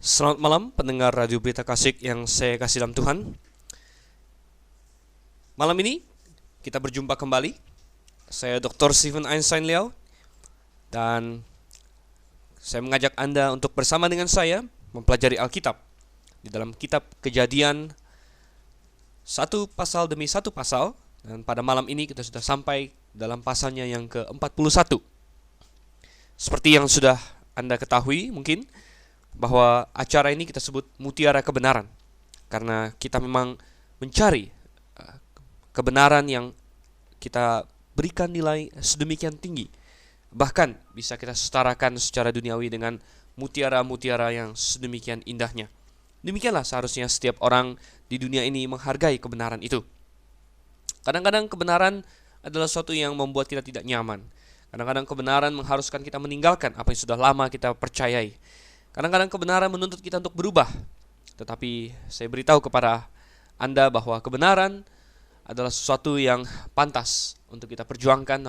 Selamat malam pendengar Radio Berita Kasih yang saya kasih dalam Tuhan. Malam ini kita berjumpa kembali. Saya Dr. Stephen Einstein Liao dan saya mengajak Anda untuk bersama dengan saya mempelajari Alkitab di dalam kitab Kejadian satu pasal demi satu pasal, dan pada malam ini kita sudah sampai dalam pasalnya yang ke-41. Seperti yang sudah Anda ketahui mungkin, bahwa acara ini kita sebut Mutiara Kebenaran, karena kita memang mencari kebenaran yang kita berikan nilai sedemikian tinggi, bahkan bisa kita setarakan secara duniawi dengan mutiara-mutiara yang sedemikian indahnya. Demikianlah seharusnya setiap orang di dunia ini menghargai kebenaran itu. Kadang-kadang kebenaran adalah sesuatu yang membuat kita tidak nyaman. Kadang-kadang kebenaran mengharuskan kita meninggalkan apa yang sudah lama kita percayai. Kadang-kadang kebenaran menuntut kita untuk berubah. Tetapi saya beritahu kepada Anda bahwa kebenaran adalah sesuatu yang pantas untuk kita perjuangkan,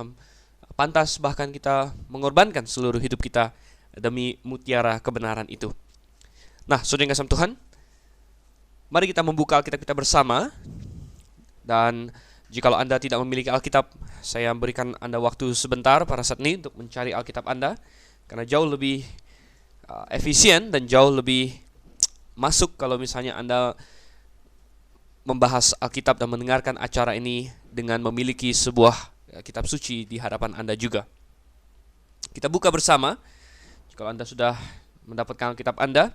pantas bahkan kita mengorbankan seluruh hidup kita demi mutiara kebenaran itu. Nah, saudara yang kasih Tuhan, mari kita membuka Alkitab kita bersama. Dan jikalau Anda tidak memiliki Alkitab, saya berikan Anda waktu sebentar pada saat ini untuk mencari Alkitab Anda, karena jauh lebih efisien dan jauh lebih masuk kalau misalnya Anda membahas Alkitab dan mendengarkan acara ini dengan memiliki sebuah kitab suci di hadapan Anda juga. Kita buka bersama. Kalau Anda sudah mendapatkan Alkitab Anda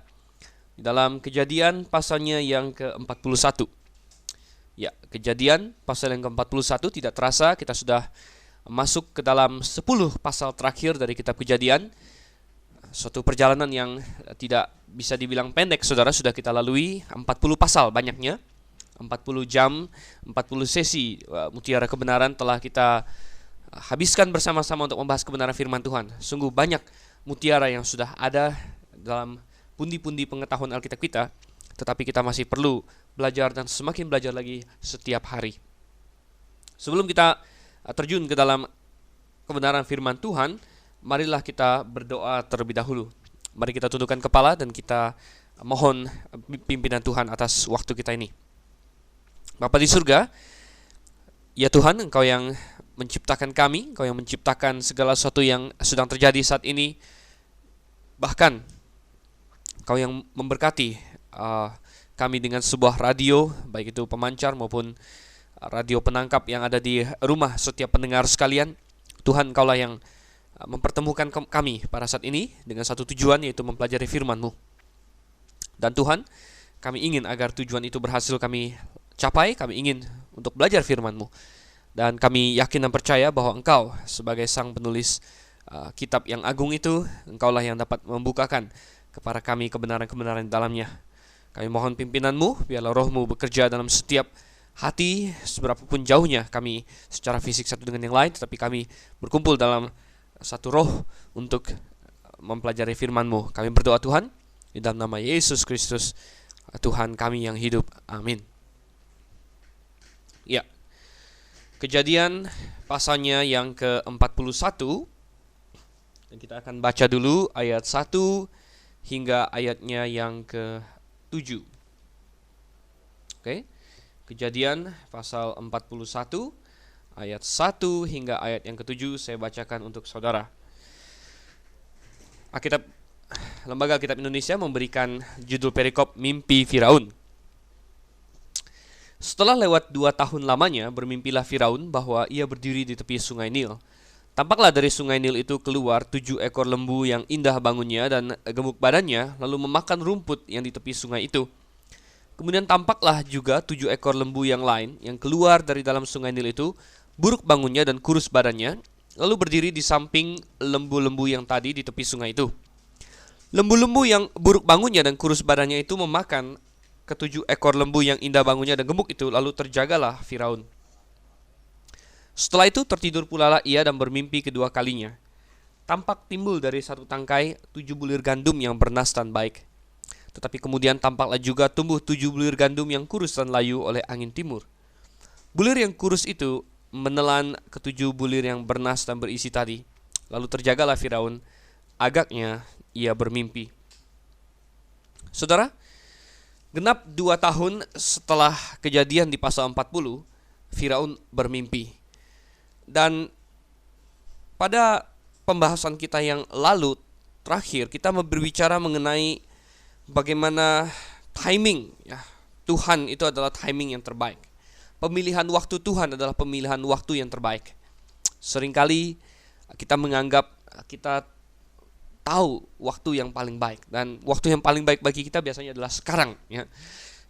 di dalam Kejadian pasalnya yang ke-41. Ya, Kejadian pasal yang ke-41. Tidak terasa kita sudah masuk ke dalam 10 pasal terakhir dari kitab Kejadian. Suatu perjalanan yang tidak bisa dibilang pendek, saudara. Sudah kita lalui 40 pasal banyaknya, 40 jam, 40 sesi Mutiara Kebenaran telah kita habiskan bersama-sama untuk membahas kebenaran firman Tuhan. Sungguh banyak mutiara yang sudah ada dalam pundi-pundi pengetahuan Alkitab kita, tetapi kita masih perlu belajar dan semakin belajar lagi setiap hari. Sebelum kita terjun ke dalam kebenaran firman Tuhan, marilah kita berdoa terlebih dahulu. Mari kita tundukkan kepala dan kita mohon pimpinan Tuhan atas waktu kita ini. Bapa di surga, ya Tuhan, Engkau yang menciptakan kami, Engkau yang menciptakan segala sesuatu yang sedang terjadi saat ini. Bahkan Engkau yang memberkati kami dengan sebuah radio, baik itu pemancar maupun radio penangkap yang ada di rumah setiap pendengar sekalian. Tuhan, Engkaulah yang mempertemukan kami pada saat ini dengan satu tujuan, yaitu mempelajari firman-Mu. Dan Tuhan, kami ingin agar tujuan itu berhasil kami capai. Kami ingin untuk belajar firman-Mu. Dan kami yakin dan percaya bahwa Engkau sebagai sang penulis kitab yang agung itu, Engkaulah yang dapat membukakan kepada kami kebenaran-kebenaran di dalamnya. Kami mohon pimpinan-Mu, biarlah Roh-Mu bekerja dalam setiap hati, seberapapun jauhnya kami secara fisik satu dengan yang lain, tetapi kami berkumpul dalam satu roh untuk mempelajari firman-Mu. Kami berdoa Tuhan, di dalam nama Yesus Kristus, Tuhan kami yang hidup. Amin. Ya, Kejadian pasalnya yang ke-41, dan kita akan baca dulu ayat 1 hingga ayatnya yang ke-7. Oke, Kejadian pasal 41 ayat 1 hingga ayat yang ke-7 saya bacakan untuk saudara. Lembaga Alkitab Indonesia memberikan judul perikop Mimpi Firaun. Setelah lewat 2 tahun lamanya, bermimpilah Firaun bahwa ia berdiri di tepi sungai Nil. Tampaklah dari sungai Nil itu keluar 7 ekor lembu yang indah bangunnya dan gemuk badannya, lalu memakan rumput yang di tepi sungai itu. Kemudian tampaklah juga 7 ekor lembu yang lain yang keluar dari dalam sungai Nil itu, buruk bangunnya dan kurus badannya, lalu berdiri di samping lembu-lembu yang tadi di tepi sungai itu. Lembu-lembu yang buruk bangunnya dan kurus badannya itu memakan ke-7 ekor lembu yang indah bangunnya dan gemuk itu, lalu terjagalah Firaun. Setelah itu tertidur pula lah ia dan bermimpi kedua kalinya. Tampak timbul dari satu tangkai 7 bulir gandum yang bernas dan baik. Tetapi kemudian tampaklah juga tumbuh 7 bulir gandum yang kurus dan layu oleh angin timur. Bulir yang kurus itu menelan ke-7 bulir yang bernas dan berisi tadi. Lalu terjagalah Firaun, agaknya ia bermimpi. Saudara, genap 2 tahun setelah kejadian di pasal 40, Firaun bermimpi. Dan pada pembahasan kita yang lalu terakhir, kita berbicara mengenai bagaimana timing ya. Tuhan itu adalah timing yang terbaik. Pemilihan waktu Tuhan adalah pemilihan waktu yang terbaik. Seringkali kita menganggap kita tahu waktu yang paling baik, dan waktu yang paling baik bagi kita biasanya adalah sekarang ya.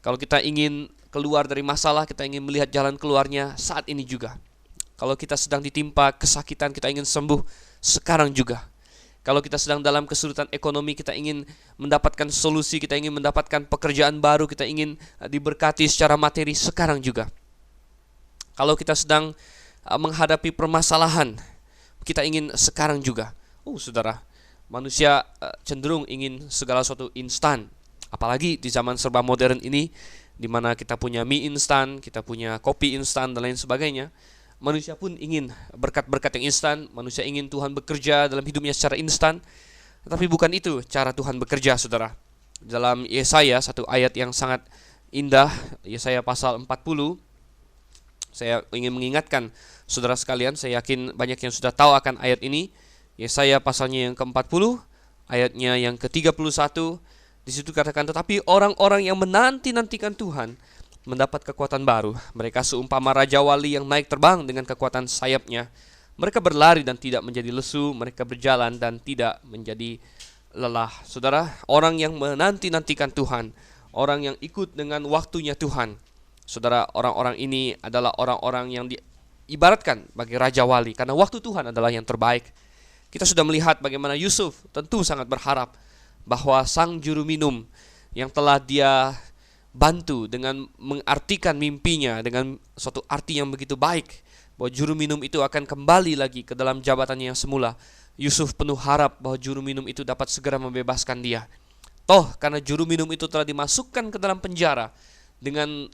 Kalau kita ingin keluar dari masalah, kita ingin melihat jalan keluarnya saat ini juga. Kalau kita sedang ditimpa kesakitan, kita ingin sembuh sekarang juga. Kalau kita sedang dalam kesulitan ekonomi, kita ingin mendapatkan solusi, kita ingin mendapatkan pekerjaan baru, kita ingin diberkati secara materi sekarang juga. Kalau kita sedang menghadapi permasalahan, kita ingin sekarang juga. Saudara, manusia cenderung ingin segala sesuatu instan. Apalagi di zaman serba modern ini, di mana kita punya mie instan, kita punya kopi instan, dan lain sebagainya. Manusia pun ingin berkat-berkat yang instan. Manusia ingin Tuhan bekerja dalam hidupnya secara instan. Tetapi bukan itu cara Tuhan bekerja, saudara. Dalam Yesaya, satu ayat yang sangat indah, Yesaya pasal 40, saya ingin mengingatkan saudara sekalian, saya yakin banyak yang sudah tahu akan ayat ini. Yesaya pasalnya yang ke-40, ayatnya yang ke-31, di situ katakan, tetapi orang-orang yang menanti-nantikan Tuhan mendapat kekuatan baru. Mereka seumpama raja wali yang naik terbang dengan kekuatan sayapnya. Mereka berlari dan tidak menjadi lesu, mereka berjalan dan tidak menjadi lelah. Saudara, orang yang menanti-nantikan Tuhan, orang yang ikut dengan waktunya Tuhan, saudara, orang-orang ini adalah orang-orang yang diibaratkan bagi raja wali, karena waktu Tuhan adalah yang terbaik. Kita sudah melihat bagaimana Yusuf tentu sangat berharap bahwa sang juru minum yang telah dia bantu dengan mengartikan mimpinya dengan suatu arti yang begitu baik, bahwa juru minum itu akan kembali lagi ke dalam jabatannya yang semula. Yusuf penuh harap bahwa juru minum itu dapat segera membebaskan dia. Toh karena juru minum itu telah dimasukkan ke dalam penjara dengan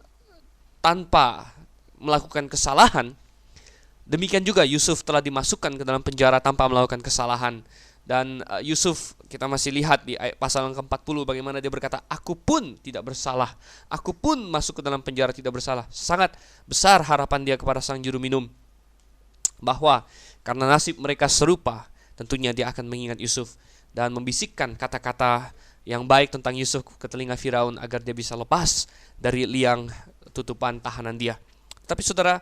tanpa melakukan kesalahan, demikian juga Yusuf telah dimasukkan ke dalam penjara tanpa melakukan kesalahan. Dan Yusuf, kita masih lihat di pasal yang ke-40 bagaimana dia berkata, aku pun tidak bersalah, aku pun masuk ke dalam penjara tidak bersalah. Sangat besar harapan dia kepada sang juru minum, bahwa karena nasib mereka serupa, tentunya dia akan mengingat Yusuf dan membisikkan kata-kata yang baik tentang Yusuf ke telinga Firaun agar dia bisa lepas dari liang tutupan tahanan dia. Tapi saudara,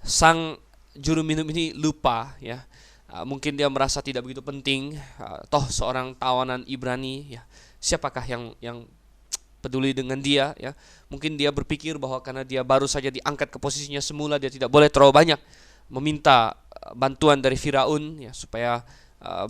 sang juru minum ini lupa ya. Mungkin dia merasa tidak begitu penting. Toh seorang tawanan Ibrani ya, siapakah yang peduli dengan dia ya. Mungkin dia berpikir bahwa karena dia baru saja diangkat ke posisinya semula, dia tidak boleh terlalu banyak meminta bantuan dari Firaun ya, supaya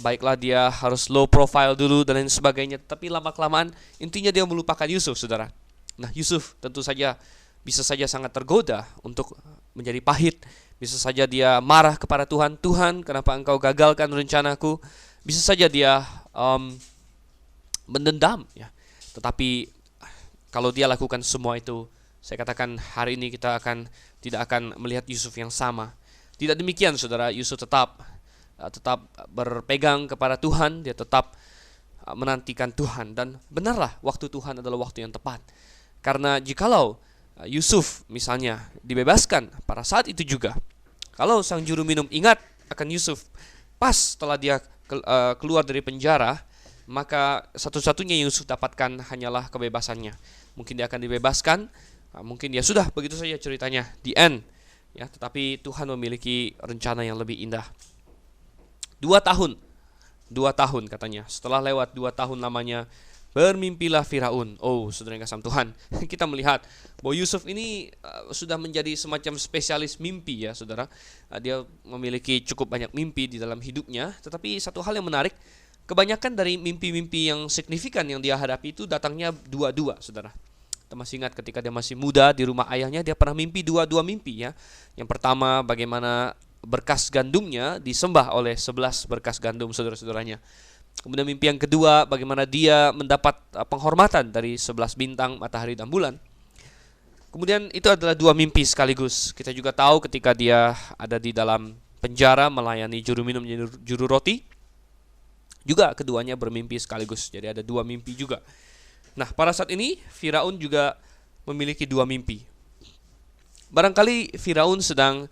baiklah dia harus low profile dulu dan lain sebagainya. Tapi lama-kelamaan intinya dia melupakan Yusuf, saudara. Nah, Yusuf tentu saja bisa saja sangat tergoda untuk menjadi pahit. Bisa saja dia marah kepada Tuhan, Tuhan kenapa engkau gagalkan rencanaku. Bisa saja dia mendendam ya. Tetapi kalau dia lakukan semua itu, saya katakan hari ini kita tidak akan melihat Yusuf yang sama. Tidak demikian, saudara. Yusuf tetap berpegang kepada Tuhan. Dia tetap menantikan Tuhan. Dan benarlah waktu Tuhan adalah waktu yang tepat. Karena jikalau Yusuf misalnya dibebaskan pada saat itu juga, kalau sang juru minum ingat akan Yusuf pas setelah dia keluar dari penjara, maka satu-satunya yang Yusuf dapatkan hanyalah kebebasannya. Mungkin dia akan dibebaskan, mungkin dia sudah begitu saja ceritanya, the end ya. Tetapi Tuhan memiliki rencana yang lebih indah. 2 tahun katanya. Setelah lewat 2 tahun lamanya, bermimpilah Firaun. Saudara yang kasih Tuhan, kita melihat bahwa Yusuf ini sudah menjadi semacam spesialis mimpi ya, saudara. Dia memiliki cukup banyak mimpi di dalam hidupnya. Tetapi satu hal yang menarik, kebanyakan dari mimpi-mimpi yang signifikan yang dia hadapi itu datangnya dua-dua, saudara. Kita masih ingat ketika dia masih muda di rumah ayahnya, dia pernah mimpi dua mimpi ya. Yang pertama, bagaimana berkas gandumnya disembah oleh 11 berkas gandum saudara-saudaranya. Kemudian mimpi yang kedua, bagaimana dia mendapat penghormatan dari 11 bintang, matahari dan bulan. Kemudian itu adalah 2 mimpi sekaligus. Kita juga tahu ketika dia ada di dalam penjara melayani juru minum juru roti, juga keduanya bermimpi sekaligus. Jadi ada 2 mimpi juga. Nah, pada saat ini Firaun juga memiliki dua mimpi. Barangkali Firaun sedang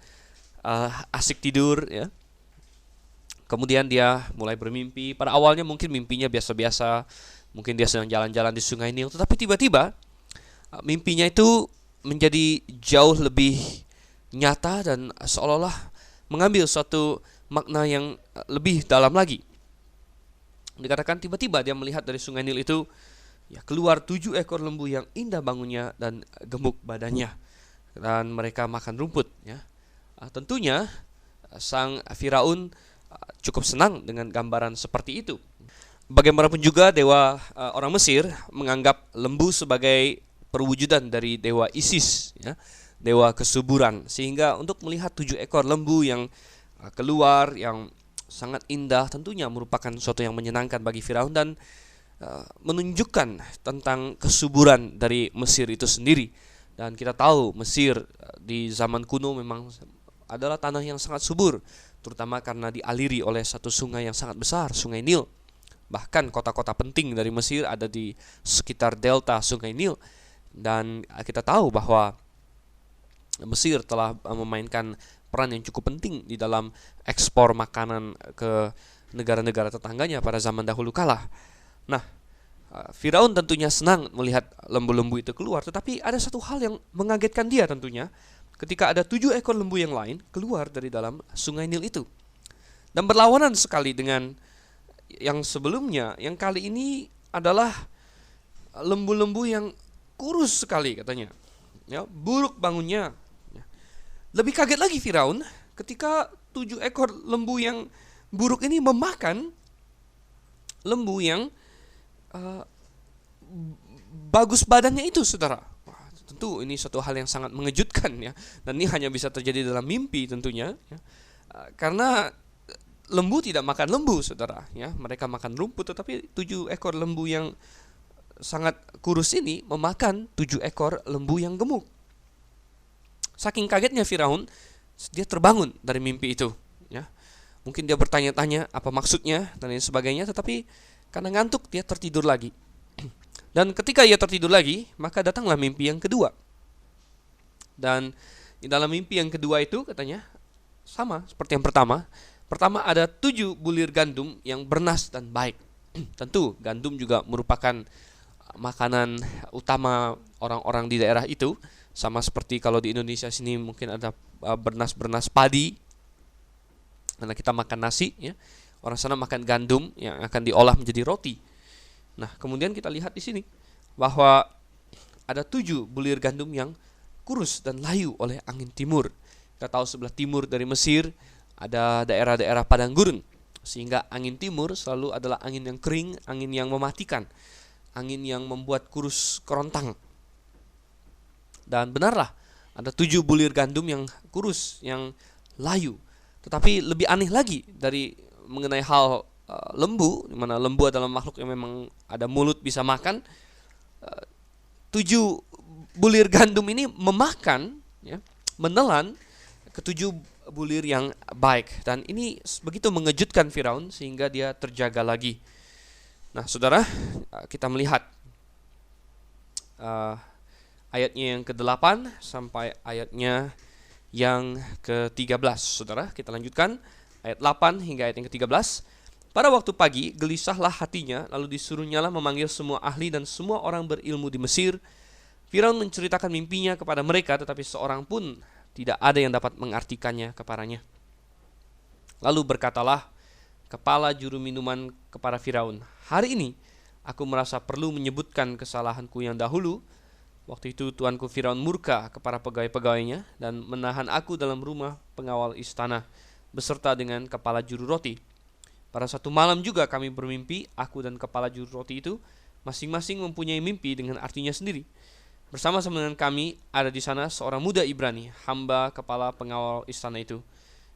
asik tidur, ya. Kemudian dia mulai bermimpi. Pada awalnya mungkin mimpinya biasa-biasa, mungkin dia sedang jalan-jalan di Sungai Nil, tetapi tiba-tiba mimpinya itu menjadi jauh lebih nyata dan seolah-olah mengambil suatu makna yang lebih dalam lagi. Dikatakan tiba-tiba dia melihat dari Sungai Nil itu keluar 7 ekor lembu yang indah bangunnya dan gemuk badannya, dan mereka makan rumput, ya. Tentunya sang Firaun cukup senang dengan gambaran seperti itu. Bagaimanapun juga dewa orang Mesir menganggap lembu sebagai perwujudan dari dewa Isis, ya, dewa kesuburan. Sehingga untuk melihat 7 ekor lembu yang keluar yang sangat indah tentunya merupakan sesuatu yang menyenangkan bagi Firaun dan menunjukkan tentang kesuburan dari Mesir itu sendiri. Dan kita tahu Mesir di zaman kuno memang adalah tanah yang sangat subur, terutama karena dialiri oleh satu sungai yang sangat besar, Sungai Nil. Bahkan kota-kota penting dari Mesir ada di sekitar delta Sungai Nil. Dan kita tahu bahwa Mesir telah memainkan peran yang cukup penting di dalam ekspor makanan ke negara-negara tetangganya pada zaman dahulu kala. Nah, Firaun tentunya senang melihat lembu-lembu itu keluar, tetapi ada satu hal yang mengagetkan dia tentunya ketika ada 7 ekor lembu yang lain keluar dari dalam Sungai Nil itu. Dan berlawanan sekali dengan yang sebelumnya, yang kali ini adalah lembu-lembu yang kurus sekali katanya, ya, buruk bangunnya. Lebih kaget lagi Firaun ketika 7 ekor lembu yang buruk ini memakan lembu yang bagus badannya itu, saudara. Wah, tentu ini suatu hal yang sangat mengejutkan, ya. Dan ini hanya bisa terjadi dalam mimpi tentunya, ya. Karena lembu tidak makan lembu, saudara, ya. Mereka makan rumput, tetapi 7 ekor lembu yang sangat kurus ini memakan 7 ekor lembu yang gemuk. Saking kagetnya Firaun, dia terbangun dari mimpi itu, ya. Mungkin dia bertanya-tanya apa maksudnya dan lain sebagainya, tetapi karena ngantuk dia tertidur lagi. Dan ketika ia tertidur lagi, maka datanglah mimpi yang kedua. Dan di dalam mimpi yang kedua itu katanya sama seperti yang pertama. Pertama ada 7 bulir gandum yang bernas dan baik. Tentu gandum juga merupakan makanan utama orang-orang di daerah itu. Sama seperti kalau di Indonesia sini mungkin ada bernas-bernas padi, karena kita makan nasi, ya. Orang sana makan gandum yang akan diolah menjadi roti. Nah, kemudian kita lihat di sini bahwa ada 7 bulir gandum yang kurus dan layu oleh angin timur. Kita tahu sebelah timur dari Mesir ada daerah-daerah padang gurun, sehingga angin timur selalu adalah angin yang kering, angin yang mematikan, angin yang membuat kurus kerontang. Dan benarlah ada 7 bulir gandum yang kurus, yang layu. Tetapi lebih aneh lagi dari mengenai hal lembu, di mana lembu adalah makhluk yang memang ada mulut bisa makan. 7 bulir gandum ini memakan, ya, menelan ke-7 bulir yang baik. Dan ini begitu mengejutkan Firaun sehingga dia terjaga lagi. Nah, saudara, kita melihat ayatnya yang ke-8 sampai ayatnya yang ke-13. Saudara, kita lanjutkan ayat 8 hingga ayat yang ke-13. Pada waktu pagi, gelisahlah hatinya, lalu disuruhnyalah memanggil semua ahli dan semua orang berilmu di Mesir. Firaun menceritakan mimpinya kepada mereka, tetapi seorang pun tidak ada yang dapat mengartikannya kepadanya. Lalu berkatalah kepala juru minuman kepada Firaun, "Hari ini aku merasa perlu menyebutkan kesalahanku yang dahulu. Waktu itu tuanku Firaun murka kepada pegawai-pegawainya dan menahan aku dalam rumah pengawal istana beserta dengan kepala juru roti. Pada satu malam juga kami bermimpi, aku dan kepala juru roti itu masing-masing mempunyai mimpi dengan artinya sendiri. Bersama-sama dengan kami ada di sana seorang muda Ibrani, hamba kepala pengawal istana itu.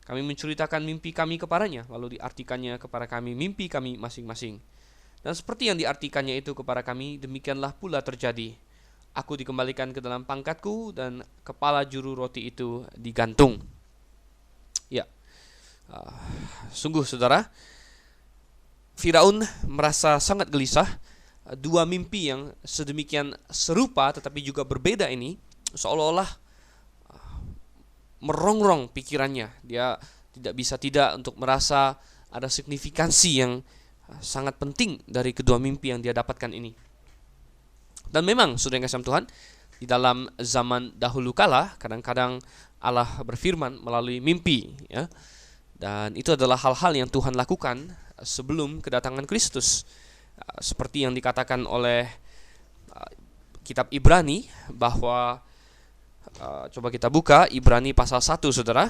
Kami menceritakan mimpi kami kepadanya, lalu diartikannya kepada kami mimpi kami masing-masing. Dan seperti yang diartikannya itu kepada kami, demikianlah pula terjadi. Aku dikembalikan ke dalam pangkatku dan kepala juru roti itu digantung." Ya, sungguh saudara, Firaun merasa sangat gelisah dua mimpi yang sedemikian serupa tetapi juga berbeda ini seolah-olah merongrong pikirannya. Dia tidak bisa tidak untuk merasa ada signifikansi yang sangat penting dari kedua mimpi yang dia dapatkan ini. Dan memang saudara yang kasih Tuhan, di dalam zaman dahulu kala kadang-kadang Allah berfirman melalui mimpi, ya. Dan itu adalah hal-hal yang Tuhan lakukan sebelum kedatangan Kristus. Seperti yang dikatakan oleh kitab Ibrani bahwa coba kita buka Ibrani pasal 1, Saudara.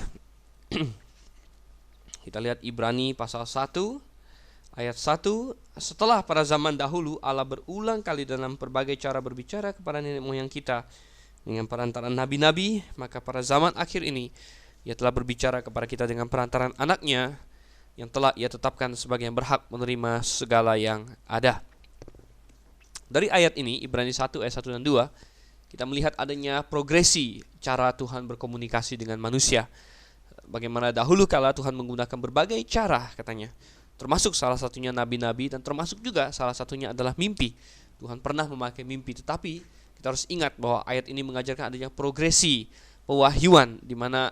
Kita lihat Ibrani pasal 1 ayat 1. Setelah pada zaman dahulu Allah berulang kali dalam berbagai cara berbicara kepada nenek moyang kita dengan perantaraan nabi-nabi, maka pada zaman akhir ini Ia telah berbicara kepada kita dengan perantaraan anaknya yang telah Ia tetapkan sebagai yang berhak menerima segala yang ada. Dari ayat ini, Ibrani 1 ayat 1 dan 2, kita melihat adanya progresi cara Tuhan berkomunikasi dengan manusia. Bagaimana dahulu kala Tuhan menggunakan berbagai cara katanya, termasuk salah satunya nabi-nabi, dan termasuk juga salah satunya adalah mimpi. Tuhan pernah memakai mimpi, tetapi kita harus ingat bahwa ayat ini mengajarkan adanya progresi pewahyuan, di mana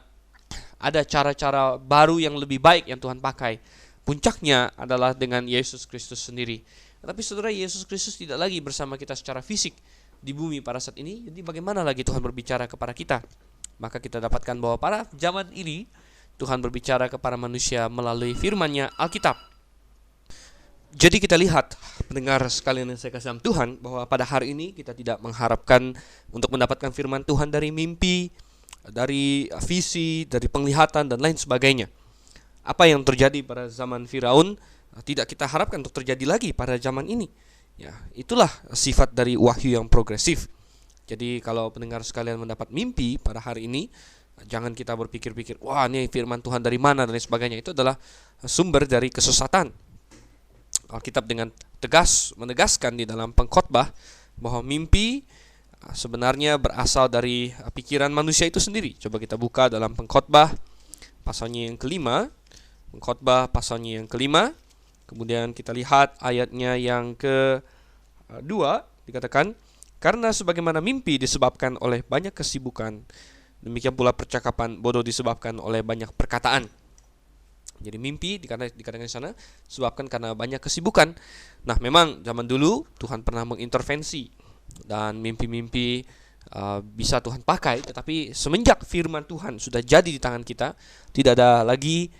ada cara-cara baru yang lebih baik yang Tuhan pakai. Puncaknya adalah dengan Yesus Kristus sendiri. Tapi saudara, Yesus Kristus tidak lagi bersama kita secara fisik di bumi pada saat ini. Jadi bagaimana lagi Tuhan berbicara kepada kita? Maka kita dapatkan bahwa pada zaman ini Tuhan berbicara kepada manusia melalui firman-Nya, Alkitab. Jadi kita lihat, pendengar sekalian yang saya kasih dalam Tuhan, bahwa pada hari ini kita tidak mengharapkan untuk mendapatkan firman Tuhan dari mimpi, dari visi, dari penglihatan dan lain sebagainya. Apa yang terjadi pada zaman Firaun tidak kita harapkan untuk terjadi lagi pada zaman ini. Ya, itulah sifat dari wahyu yang progresif. Jadi kalau pendengar sekalian mendapat mimpi pada hari ini, jangan kita berpikir-pikir, wah ini firman Tuhan dari mana dan lain sebagainya. Itu adalah sumber dari kesesatan. Alkitab dengan tegas menegaskan di dalam pengkhotbah bahwa mimpi sebenarnya berasal dari pikiran manusia itu sendiri. Coba kita buka dalam pengkhotbah pasalnya yang kelima. Pengkhotbah pasalnya yang kelima. Kemudian kita lihat ayatnya yang kedua, dikatakan, karena sebagaimana mimpi disebabkan oleh banyak kesibukan, demikian pula percakapan bodoh disebabkan oleh banyak perkataan. Jadi mimpi dikatakan di sana disebabkan karena banyak kesibukan. Nah, memang zaman dulu Tuhan pernah mengintervensi dan mimpi-mimpi bisa Tuhan pakai, tetapi semenjak firman Tuhan sudah jadi di tangan kita, tidak ada lagi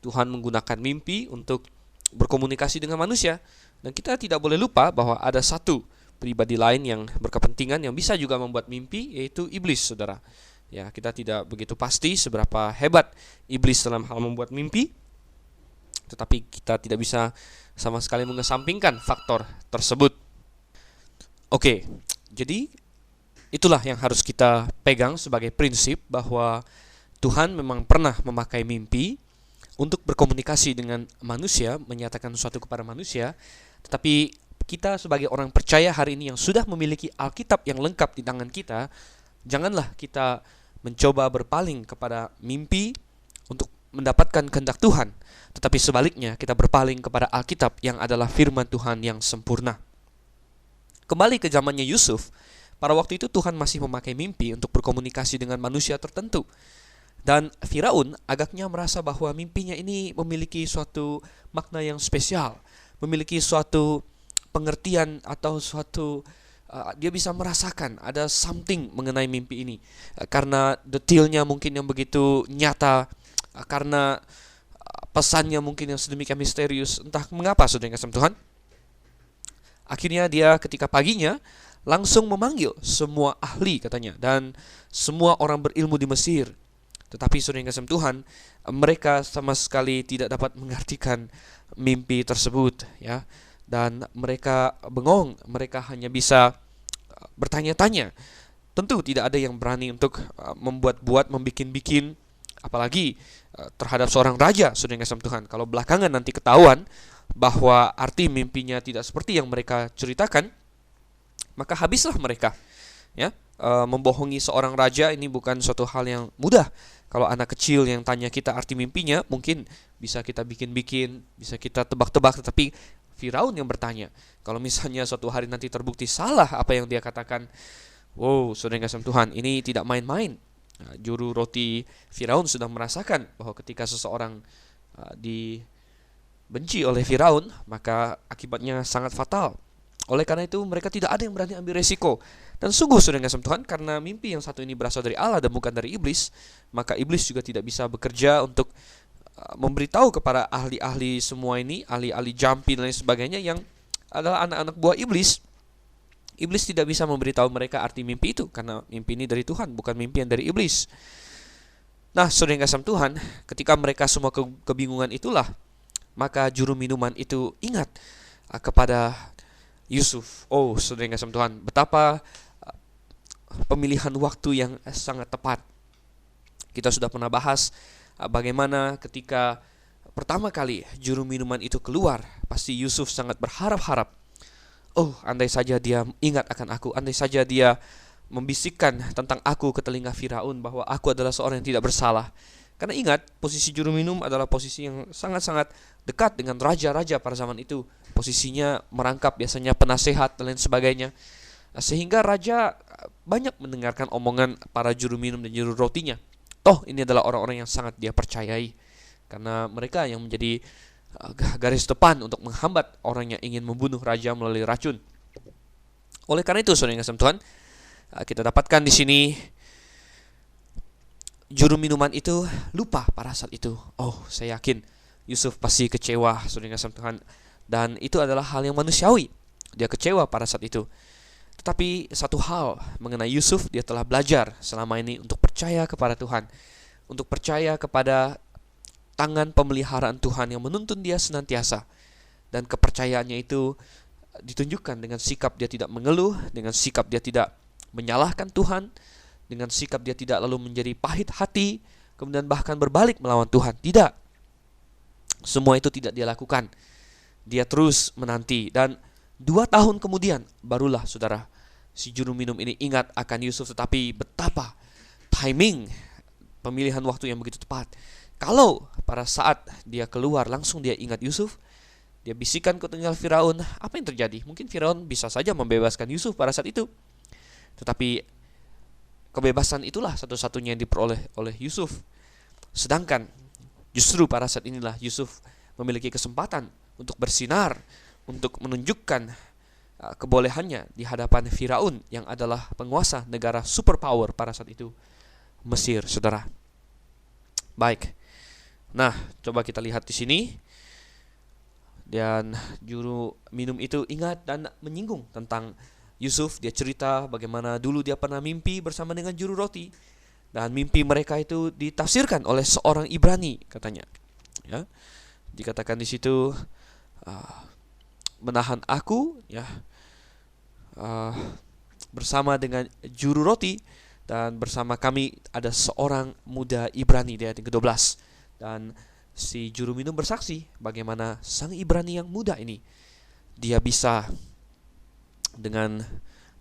Tuhan menggunakan mimpi untuk berkomunikasi dengan manusia. Dan kita tidak boleh lupa bahwa ada satu pribadi lain yang berkepentingan yang bisa juga membuat mimpi, yaitu iblis, saudara. Ya, kita tidak begitu pasti seberapa hebat iblis dalam hal membuat mimpi, tetapi kita tidak bisa sama sekali mengesampingkan faktor tersebut. Oke, jadi itulah yang harus kita pegang sebagai prinsip, bahwa Tuhan memang pernah memakai mimpi untuk berkomunikasi dengan manusia, menyatakan sesuatu kepada manusia. Tetapi kita sebagai orang percaya hari ini yang sudah memiliki Alkitab yang lengkap di tangan kita, janganlah kita mencoba berpaling kepada mimpi untuk mendapatkan kehendak Tuhan, tetapi sebaliknya kita berpaling kepada Alkitab yang adalah firman Tuhan yang sempurna. Kembali ke zamannya Yusuf, pada waktu itu Tuhan masih memakai mimpi untuk berkomunikasi dengan manusia tertentu. Dan Firaun agaknya merasa bahwa mimpinya ini memiliki suatu makna yang spesial, memiliki suatu pengertian atau suatu dia bisa merasakan ada something mengenai mimpi ini, karena detailnya mungkin yang begitu nyata, karena pesannya mungkin yang sedemikian misterius. Entah mengapa, saudara yang kasih Tuhan, akhirnya dia ketika paginya langsung memanggil semua ahli katanya dan semua orang berilmu di Mesir. Tetapi saudara yang kasih Tuhan, mereka sama sekali tidak dapat mengartikan mimpi tersebut, ya. Dan mereka bengong, mereka hanya bisa bertanya-tanya. Tentu tidak ada yang berani untuk membuat-buat, membikin-bikin, apalagi terhadap seorang raja, saudara yang kasih Tuhan. Kalau belakangan nanti ketahuan bahwa arti mimpinya tidak seperti yang mereka ceritakan, maka habislah mereka, ya. Membohongi seorang raja ini bukan suatu hal yang mudah. Kalau anak kecil yang tanya kita arti mimpinya, mungkin bisa kita bikin-bikin, bisa kita tebak-tebak, tetapi Firaun yang bertanya. Kalau misalnya suatu hari nanti terbukti salah apa yang dia katakan, wow, saudara yang kasih Tuhan, ini tidak main-main. Juru roti Firaun sudah merasakan bahwa ketika seseorang dibenci oleh Firaun, maka akibatnya sangat fatal. Oleh karena itu mereka tidak ada yang berani ambil resiko. Dan sungguh saudara yang kasih Tuhan, karena mimpi yang satu ini berasal dari Allah dan bukan dari iblis, maka iblis juga tidak bisa bekerja untuk memberitahu kepada ahli-ahli semua ini, ahli-ahli jampi dan lain sebagainya yang adalah anak-anak buah iblis. Iblis tidak bisa memberitahu mereka arti mimpi itu, karena mimpi ini dari Tuhan, bukan mimpi yang dari iblis. Nah, saudara yang kasih Tuhan, ketika mereka semua kebingungan itulah, maka juru minuman itu ingat kepada Yusuf. Oh, saudara yang kasih Tuhan, betapa pemilihan waktu yang sangat tepat. Kita sudah pernah bahas bagaimana ketika pertama kali juru minuman itu keluar, pasti Yusuf sangat berharap-harap. Oh, andai saja dia ingat akan aku, andai saja dia membisikkan tentang aku ke telinga Firaun bahwa aku adalah seorang yang tidak bersalah. Karena ingat, posisi juru minum adalah posisi yang sangat-sangat dekat dengan raja-raja pada zaman itu. Posisinya merangkap biasanya penasehat dan lain sebagainya. Sehingga raja banyak mendengarkan omongan para juru minum dan juru rotinya. Toh ini adalah orang-orang yang sangat dia percayai, karena mereka yang menjadi garis depan untuk menghambat orang yang ingin membunuh raja melalui racun. Oleh karena itu, saudara yang kasih Tuhan, kita dapatkan di sini juru minuman itu lupa pada saat itu. Oh, saya yakin Yusuf pasti kecewa, saudara yang kasih Tuhan, dan itu adalah hal yang manusiawi. Dia kecewa pada saat itu. Tetapi satu hal mengenai Yusuf, dia telah belajar selama ini untuk percaya kepada Tuhan, untuk percaya kepada tangan pemeliharaan Tuhan yang menuntun dia senantiasa. Dan kepercayaannya itu ditunjukkan dengan sikap dia tidak mengeluh, dengan sikap dia tidak menyalahkan Tuhan, dengan sikap dia tidak lalu menjadi pahit hati, kemudian bahkan berbalik melawan Tuhan. Tidak. Semua itu tidak dia lakukan. Dia terus menanti, dan 2 tahun kemudian barulah saudara si juru minum ini ingat akan Yusuf. Tetapi betapa timing pemilihan waktu yang begitu tepat. Kalau pada saat dia keluar langsung dia ingat Yusuf, dia bisikan ke telinga Firaun, apa yang terjadi? Mungkin Firaun bisa saja membebaskan Yusuf pada saat itu. Tetapi kebebasan itulah satu-satunya yang diperoleh oleh Yusuf. Sedangkan justru pada saat inilah Yusuf memiliki kesempatan untuk bersinar, untuk menunjukkan kebolehannya di hadapan Firaun yang adalah penguasa negara superpower pada saat itu, Mesir, saudara. Baik. Nah, coba kita lihat di sini. Dan juru minum itu ingat dan menyinggung tentang Yusuf. Dia cerita bagaimana dulu dia pernah mimpi bersama dengan juru roti, dan mimpi mereka itu ditafsirkan oleh seorang Ibrani, katanya. Ya, dikatakan di situ menahan aku, ya, bersama dengan juru roti, dan bersama kami ada seorang muda Ibrani di ayat yang ke-12. Dan si juru minum bersaksi bagaimana sang Ibrani yang muda ini, dia bisa dengan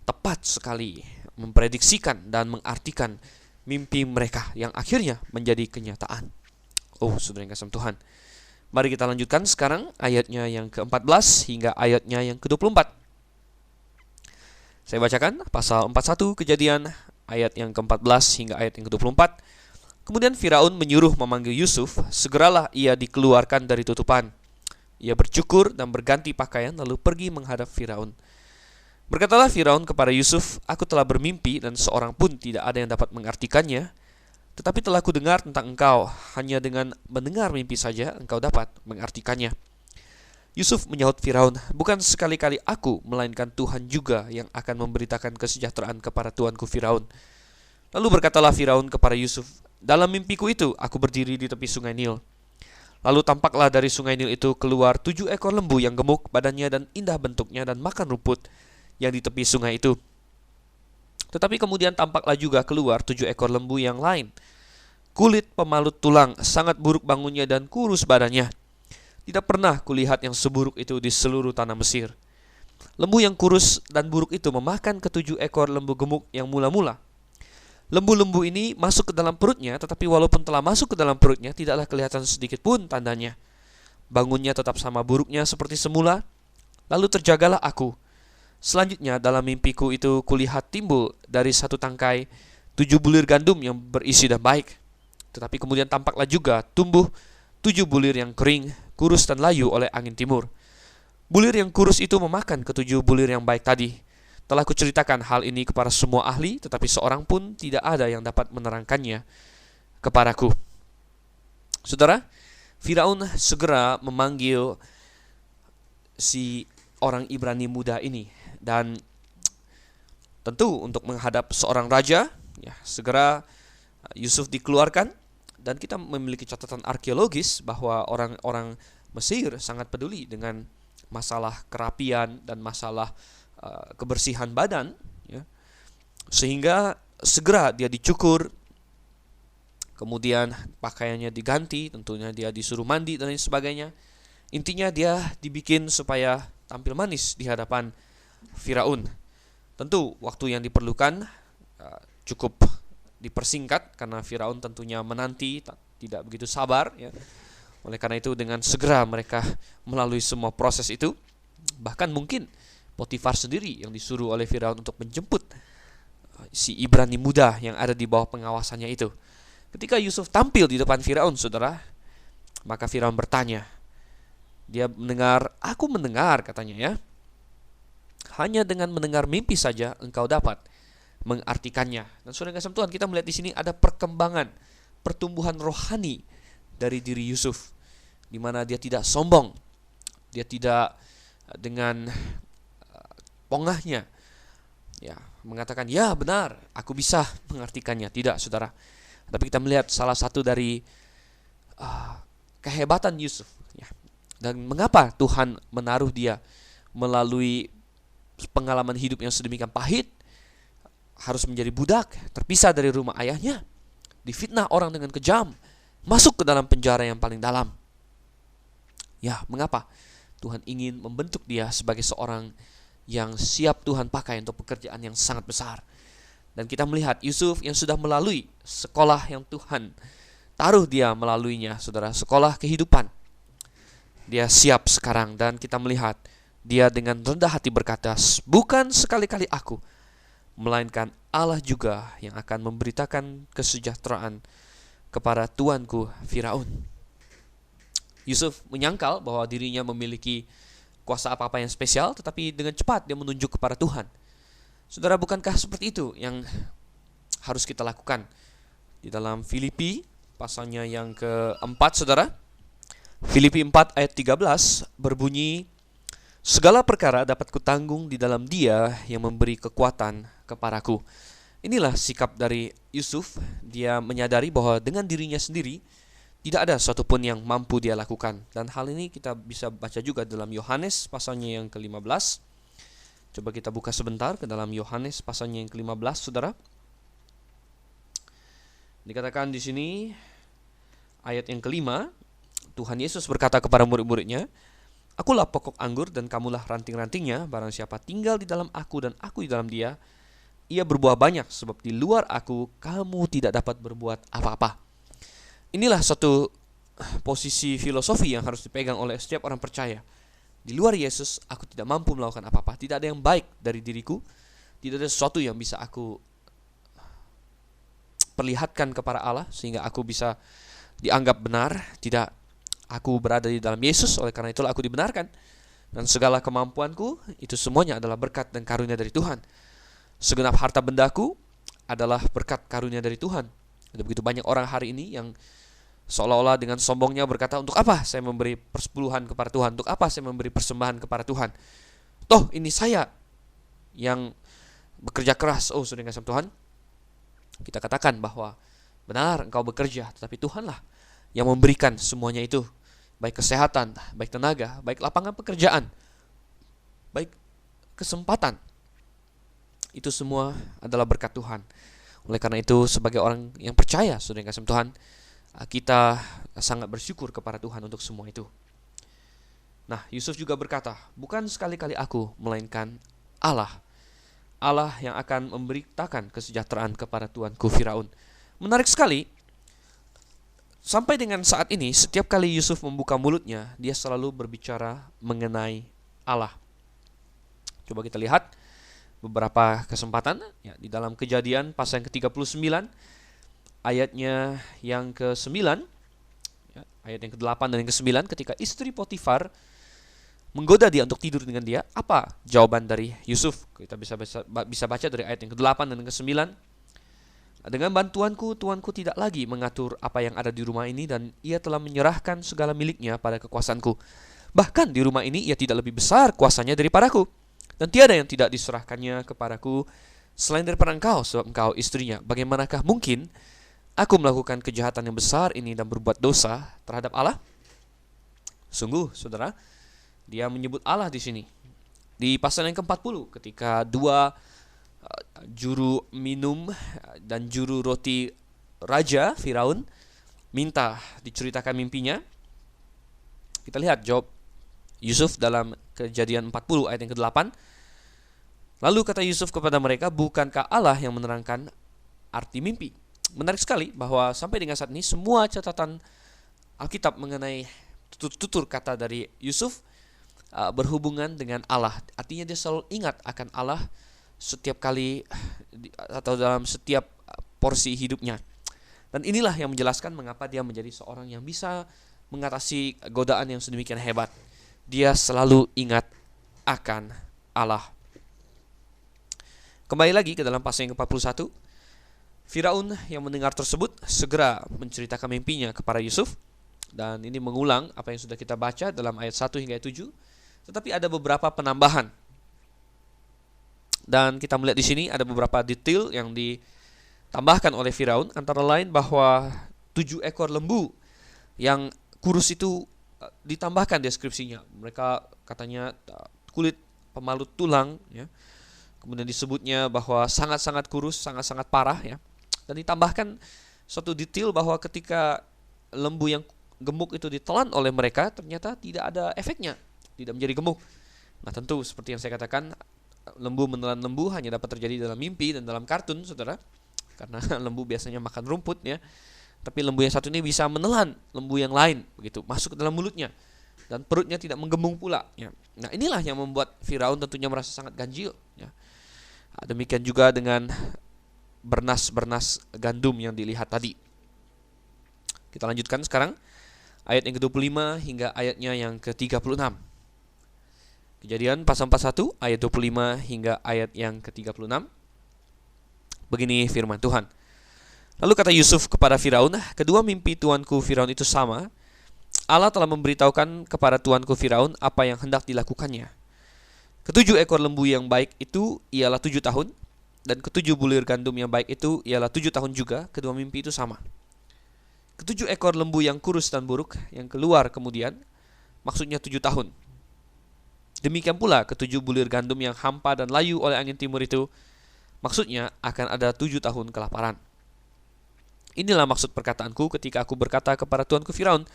tepat sekali memprediksikan dan mengartikan mimpi mereka yang akhirnya menjadi kenyataan. Oh, saudara yang kasih Tuhan, mari kita lanjutkan sekarang ayatnya yang ke-14 hingga ayatnya yang ke-24. Saya bacakan pasal 41 Kejadian ayat yang ke-14 hingga ayat yang ke-24. Kemudian Firaun menyuruh memanggil Yusuf, segeralah ia dikeluarkan dari tutupan. Ia bercukur dan berganti pakaian lalu pergi menghadap Firaun. Berkatalah Firaun kepada Yusuf, aku telah bermimpi dan seorang pun tidak ada yang dapat mengartikannya. Tetapi telah kudengar tentang engkau, hanya dengan mendengar mimpi saja engkau dapat mengartikannya. Yusuf menyahut Firaun, bukan sekali-kali aku, melainkan Tuhan juga yang akan memberitakan kesejahteraan kepada tuanku Firaun. Lalu berkatalah Firaun kepada Yusuf, dalam mimpiku itu aku berdiri di tepi sungai Nil. Lalu tampaklah dari sungai Nil itu keluar 7 ekor lembu yang gemuk badannya dan indah bentuknya dan makan rumput yang di tepi sungai itu. Tetapi kemudian tampaklah juga keluar 7 ekor lembu yang lain. Kulit pemalut tulang, sangat buruk bangunnya dan kurus badannya. Tidak pernah kulihat yang seburuk itu di seluruh tanah Mesir. Lembu yang kurus dan buruk itu memakan ke-7 ekor lembu gemuk yang mula-mula. Lembu-lembu ini masuk ke dalam perutnya, tetapi walaupun telah masuk ke dalam perutnya, tidaklah kelihatan sedikit pun tandanya. Bangunnya tetap sama buruknya seperti semula, Lalu terjagalah aku. Selanjutnya dalam mimpiku itu kulihat timbul dari satu tangkai 7 bulir gandum yang berisi dan baik. Tetapi kemudian tampaklah juga tumbuh 7 bulir yang kering, kurus dan layu oleh angin timur. Bulir yang kurus itu memakan ke 7 bulir yang baik tadi. Telah kuceritakan hal ini kepada semua ahli, tetapi seorang pun tidak ada yang dapat menerangkannya kepadaku. Saudara, Firaun segera memanggil si orang Ibrani muda ini, dan tentu untuk menghadap seorang raja, ya, segera Yusuf dikeluarkan. Dan kita memiliki catatan arkeologis bahwa orang-orang Mesir sangat peduli dengan masalah kerapian dan masalah kebersihan badan, ya. Sehingga segera dia dicukur, kemudian pakaiannya diganti, tentunya dia disuruh mandi dan lain sebagainya. Intinya dia dibikin supaya tampil manis di hadapan Firaun. Tentu waktu yang diperlukan cukup dipersingkat karena Firaun tentunya menanti, tidak begitu sabar, ya. Oleh karena itu dengan segera mereka melalui semua proses itu. Bahkan mungkin Potifar sendiri yang disuruh oleh Firaun untuk menjemput si Ibrani muda yang ada di bawah pengawasannya itu. Ketika Yusuf tampil di depan Firaun, saudara, maka Firaun bertanya. Dia mendengar, aku mendengar, katanya, ya. Hanya dengan mendengar mimpi saja engkau dapat mengartikannya. Dan saudara kasih Tuhan, kita melihat di sini ada perkembangan, pertumbuhan rohani dari diri Yusuf, di mana dia tidak sombong, dia tidak dengan pongahnya, ya, mengatakan, ya benar, aku bisa mengartikannya. Tidak, saudara. Tapi kita melihat salah satu dari kehebatan Yusuf, ya. Dan mengapa Tuhan menaruh dia melalui pengalaman hidup yang sedemikian pahit, harus menjadi budak, terpisah dari rumah ayahnya, difitnah orang dengan kejam, masuk ke dalam penjara yang paling dalam. Ya, mengapa? Tuhan ingin membentuk dia sebagai seorang yang siap Tuhan pakai untuk pekerjaan yang sangat besar. Dan kita melihat Yusuf yang sudah melalui sekolah yang Tuhan taruh dia melaluinya, saudara, sekolah kehidupan. Dia siap sekarang, dan kita melihat dia dengan rendah hati berkata, bukan sekali-kali aku, melainkan Allah juga yang akan memberitakan kesejahteraan kepada tuanku Firaun. Yusuf menyangkal bahwa dirinya memiliki kuasa apa-apa yang spesial, tetapi dengan cepat dia menunjuk kepada Tuhan. Saudara, bukankah seperti itu yang harus kita lakukan? Di dalam Filipi pasalnya yang keempat, saudara, Filipi 4 ayat 13 berbunyi, segala perkara dapat kutanggung di dalam Dia yang memberi kekuatan kepadaku. Inilah sikap dari Yusuf. Dia menyadari bahwa dengan dirinya sendiri tidak ada satupun yang mampu dia lakukan. Dan hal ini kita bisa baca juga dalam Yohanes pasalnya yang ke-15. Coba kita buka sebentar ke dalam Yohanes pasalnya yang ke-15, saudara. Dikatakan di sini ayat yang ke-5, Tuhan Yesus berkata kepada murid-muridnya, akulah pokok anggur dan kamulah ranting-rantingnya. Barang siapa tinggal di dalam aku dan aku di dalam dia, ia berbuah banyak, sebab di luar aku kamu tidak dapat berbuat apa-apa. Inilah satu posisi filosofi yang harus dipegang oleh setiap orang percaya. Di luar Yesus aku tidak mampu melakukan apa-apa. Tidak ada yang baik dari diriku. Tidak ada sesuatu yang bisa aku perlihatkan kepada Allah sehingga aku bisa dianggap benar. Tidak. Aku berada di dalam Yesus, oleh karena itulah aku dibenarkan. Dan segala kemampuanku itu semuanya adalah berkat dan karunia dari Tuhan. Segenap harta bendaku adalah berkat karunia dari Tuhan. Ada begitu banyak orang hari ini yang seolah-olah dengan sombongnya berkata, untuk apa saya memberi persepuluhan kepada Tuhan? Untuk apa saya memberi persembahan kepada Tuhan? Toh ini saya yang bekerja keras. Oh, saudara kasih Tuhan, kita katakan bahwa benar engkau bekerja, tetapi Tuhanlah yang memberikan semuanya itu. Baik kesehatan, baik tenaga, baik lapangan pekerjaan, baik kesempatan. Itu semua adalah berkat Tuhan. Oleh karena itu sebagai orang yang percaya, saudara yang kasih Tuhan, kita sangat bersyukur kepada Tuhan untuk semua itu. Nah, Yusuf juga berkata, bukan sekali-kali aku, melainkan Allah. Allah yang akan memberitakan kesejahteraan kepada tuanku Firaun. Menarik sekali, sampai dengan saat ini, setiap kali Yusuf membuka mulutnya, dia selalu berbicara mengenai Allah. Coba kita lihat beberapa kesempatan ya, di dalam Kejadian pasal yang ke-39 ayatnya yang ke-9 ya, ayat yang ke-8 dan yang ke-9, ketika istri Potifar menggoda dia untuk tidur dengan dia, apa jawaban dari Yusuf? Kita bisa baca dari ayat yang ke-8 dan yang ke-9. Dengan bantuanku, tuanku tidak lagi mengatur apa yang ada di rumah ini, dan ia telah menyerahkan segala miliknya pada kekuasaanku. Bahkan di rumah ini ia tidak lebih besar kuasanya daripadaku, dan tiada yang tidak diserahkannya kepadaku selain daripada engkau, sebab engkau istrinya. Bagaimanakah mungkin aku melakukan kejahatan yang besar ini dan berbuat dosa terhadap Allah? Sungguh, saudara, dia menyebut Allah di sini. Di pasal yang ke-40, ketika dua juru minum dan juru roti raja Firaun minta diceritakan mimpinya, kita lihat jawab Yusuf dalam Kejadian 40 ayat yang ke-8. Lalu kata Yusuf kepada mereka, bukankah Allah yang menerangkan arti mimpi? Menarik sekali bahwa sampai dengan saat ini semua catatan Alkitab mengenai tutur kata dari Yusuf berhubungan dengan Allah. Artinya dia selalu ingat akan Allah setiap kali atau dalam setiap porsi hidupnya. Dan inilah yang menjelaskan mengapa dia menjadi seorang yang bisa mengatasi godaan yang sedemikian hebat. Dia selalu ingat akan Allah. Kembali lagi ke dalam pasal yang ke-41. Firaun yang mendengar tersebut segera menceritakan mimpinya kepada Yusuf. Dan ini mengulang apa yang sudah kita baca dalam ayat 1 hingga 7. Tetapi ada beberapa penambahan. Dan kita melihat di sini ada beberapa detail yang ditambahkan oleh Firaun, antara lain bahwa 7 ekor lembu yang kurus itu ditambahkan deskripsinya. Mereka katanya kulit pemalut tulang ya. Kemudian disebutnya bahwa sangat-sangat kurus, sangat-sangat parah ya. Dan ditambahkan suatu detail bahwa ketika lembu yang gemuk itu ditelan oleh mereka, ternyata tidak ada efeknya, tidak menjadi gemuk. Nah, tentu seperti yang saya katakan, lembu menelan lembu hanya dapat terjadi dalam mimpi dan dalam kartun, saudara. Karena lembu biasanya makan rumput ya. Tapi lembu yang satu ini bisa menelan lembu yang lain, begitu, masuk ke dalam mulutnya. Dan perutnya tidak menggembung pula ya. Nah, inilah yang membuat Firaun tentunya merasa sangat ganjil ya. Demikian juga dengan bernas-bernas gandum yang dilihat tadi. Kita lanjutkan sekarang ayat yang ke-25 hingga ayatnya yang ke-36. Kejadian pasal 41 ayat 25 hingga ayat yang ke-36. Begini firman Tuhan. Lalu kata Yusuf kepada Firaun, kedua mimpi tuanku Firaun itu sama. Allah telah memberitahukan kepada tuanku Firaun apa yang hendak dilakukannya. Ketujuh ekor lembu yang baik itu ialah 7 tahun, dan ketujuh bulir gandum yang baik itu ialah 7 tahun juga. Kedua mimpi itu sama. Ketujuh ekor lembu yang kurus dan buruk yang keluar kemudian, maksudnya 7 tahun. Demikian pula ketujuh bulir gandum yang hampa dan layu oleh angin timur itu, maksudnya akan ada 7 tahun kelaparan. Inilah maksud perkataanku ketika aku berkata kepada tuanku Firaun,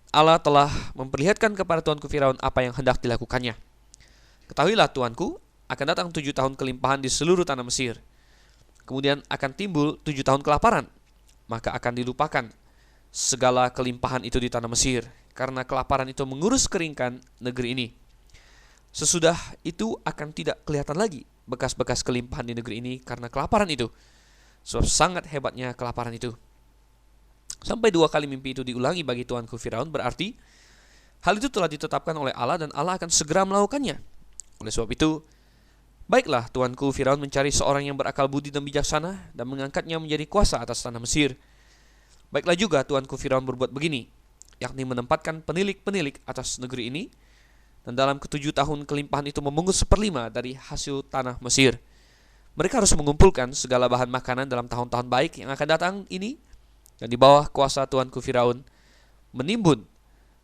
Allah telah memperlihatkan kepada tuanku Firaun apa yang hendak dilakukannya. Ketahuilah tuanku, akan datang 7 tahun kelimpahan di seluruh tanah Mesir. Kemudian akan timbul 7 tahun kelaparan. Maka akan dilupakan segala kelimpahan itu di tanah Mesir, karena kelaparan itu mengurus keringkan negeri ini. Sesudah itu akan tidak kelihatan lagi bekas-bekas kelimpahan di negeri ini karena kelaparan itu. Sebab sangat hebatnya kelaparan itu. Sampai 2 kali mimpi itu diulangi bagi tuanku Firaun, berarti hal itu telah ditetapkan oleh Allah dan Allah akan segera melakukannya. Oleh sebab itu, baiklah tuanku Firaun mencari seorang yang berakal budi dan bijaksana dan mengangkatnya menjadi kuasa atas tanah Mesir. Baiklah juga tuanku Firaun berbuat begini, yakni menempatkan penilik-penilik atas negeri ini, dan dalam ke-7 tahun kelimpahan itu memungut 1/5 dari hasil tanah Mesir. Mereka harus mengumpulkan segala bahan makanan dalam tahun-tahun baik yang akan datang ini, dan di bawah kuasa tuanku Firaun menimbun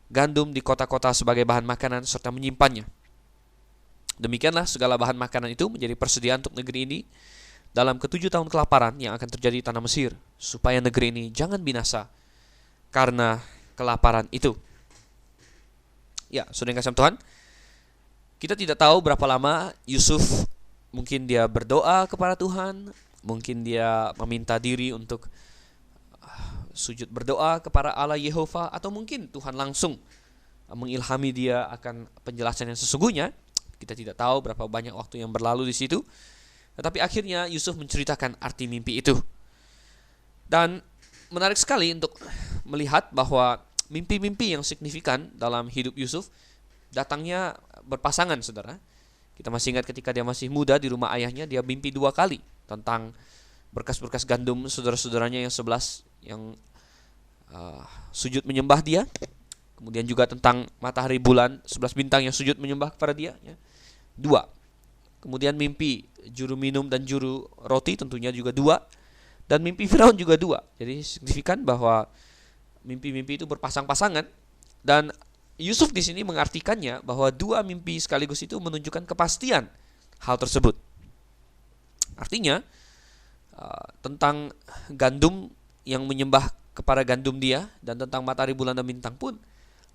gandum di kota-kota sebagai bahan makanan serta menyimpannya. Demikianlah segala bahan makanan itu menjadi persediaan untuk negeri ini dalam ke-7 tahun kelaparan yang akan terjadi di tanah Mesir, supaya negeri ini jangan binasa karena kelaparan itu. Ya, saudara yang kasih Tuhan, kita tidak tahu berapa lama Yusuf mungkin dia berdoa kepada Tuhan, mungkin dia meminta diri untuk sujud berdoa kepada Allah Yehova, atau mungkin Tuhan langsung mengilhami dia akan penjelasan yang sesungguhnya. Kita tidak tahu berapa banyak waktu yang berlalu di situ. Tetapi akhirnya Yusuf menceritakan arti mimpi itu. Dan menarik sekali untuk melihat bahwa mimpi-mimpi yang signifikan dalam hidup Yusuf datangnya berpasangan, saudara. Kita masih ingat ketika dia masih muda di rumah ayahnya, dia mimpi 2 kali tentang berkas-berkas gandum saudara-saudaranya yang 11 yang sujud menyembah dia. Kemudian juga tentang matahari, bulan, 11 bintang yang sujud menyembah kepada dia, ya. 2. Kemudian mimpi juru minum dan juru roti tentunya juga 2. Dan mimpi Firaun juga 2. Jadi signifikan bahwa mimpi-mimpi itu berpasang-pasangan. Dan Yusuf di sini mengartikannya bahwa 2 mimpi sekaligus itu menunjukkan kepastian hal tersebut. Artinya tentang gandum yang menyembah kepada gandum dia, dan tentang matahari, bulan, dan bintang pun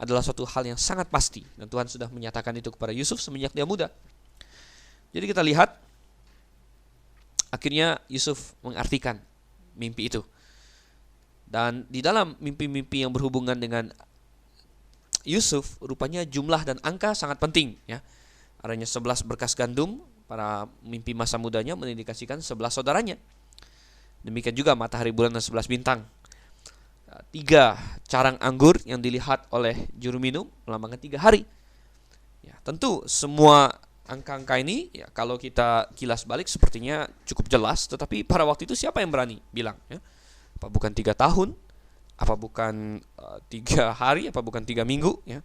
adalah suatu hal yang sangat pasti. Dan Tuhan sudah menyatakan itu kepada Yusuf semenjak dia muda. Jadi kita lihat akhirnya Yusuf mengartikan mimpi itu. Dan di dalam mimpi-mimpi yang berhubungan dengan Yusuf, rupanya jumlah dan angka sangat penting, ya. Adanya 11 berkas gandum, para mimpi masa mudanya mengindikasikan 11 saudaranya. Demikian juga matahari, bulan, dan 11 bintang. 3 carang anggur yang dilihat oleh juru minum melambangkan 3 hari. Ya, tentu semua angka-angka ini, ya, kalau kita kilas balik sepertinya cukup jelas, tetapi pada waktu itu siapa yang berani bilang, ya? Apa bukan 3 tahun? Apa bukan 3 hari? Apa bukan 3 minggu? Ya,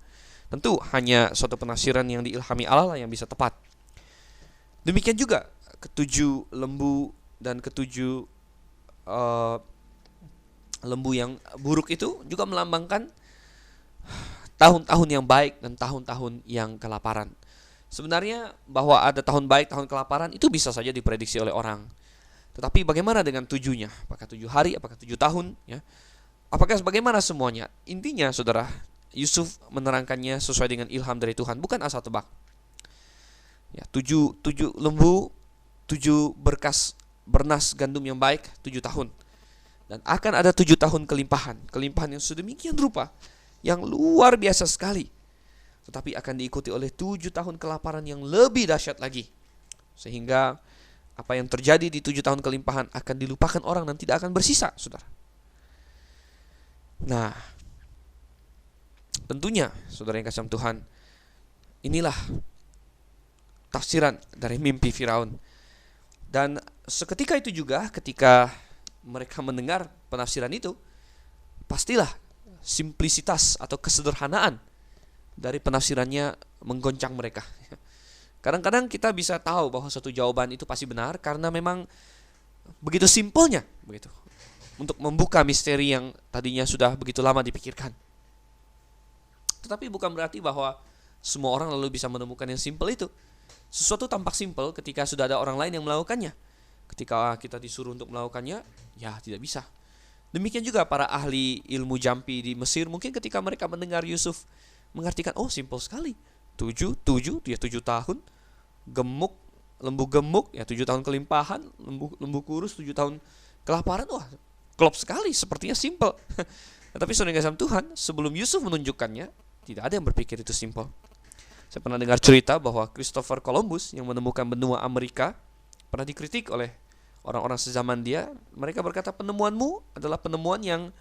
tentu hanya suatu penafsiran yang diilhami Allah yang bisa tepat. Demikian juga ketujuh lembu dan ketujuh lembu yang buruk itu juga melambangkan tahun-tahun yang baik dan tahun-tahun yang kelaparan. Sebenarnya bahwa ada tahun baik, tahun kelaparan itu bisa saja diprediksi oleh orang. Tetapi bagaimana dengan 7-nya? Apakah 7 hari? Apakah 7 tahun? Ya. Apakah bagaimana semuanya? Intinya, saudara, Yusuf menerangkannya sesuai dengan ilham dari Tuhan, bukan asal tebak. Ya, 7 lembu, 7 berkas bernas gandum yang baik, 7 tahun. Dan akan ada 7 tahun kelimpahan yang sedemikian rupa, yang luar biasa sekali. Tetapi akan diikuti oleh 7 tahun kelaparan yang lebih dahsyat lagi. Sehingga apa yang terjadi di 7 tahun kelimpahan akan dilupakan orang dan tidak akan bersisa, saudara. Nah, tentunya, saudara yang kasih Tuhan, inilah tafsiran dari mimpi Firaun. Dan seketika itu juga, ketika mereka mendengar penafsiran itu, pastilah simplisitas atau kesederhanaan dari penafsirannya menggoncang mereka. Kadang-kadang kita bisa tahu bahwa suatu jawaban itu pasti benar karena memang begitu simpelnya, begitu, untuk membuka misteri yang tadinya sudah begitu lama dipikirkan. Tetapi bukan berarti bahwa semua orang lalu bisa menemukan yang simpel itu. Sesuatu tampak simpel ketika sudah ada orang lain yang melakukannya. Ketika kita disuruh untuk melakukannya, ya tidak bisa. Demikian juga para ahli ilmu jampi di Mesir, mungkin ketika mereka mendengar Yusuf mengartikan, oh simpel sekali, 7 tahun, gemuk, lembu gemuk, ya 7 tahun kelimpahan, lembu kurus 7 tahun kelaparan, wah klop sekali, sepertinya simpel. Tetapi saudara kasih Tuhan, sebelum Yusuf menunjukkannya, tidak ada yang berpikir itu simpel. Saya pernah dengar cerita bahwa Christopher Columbus yang menemukan benua Amerika pernah dikritik oleh orang-orang sezaman dia. Mereka berkata, penemuanmu adalah penemuan yang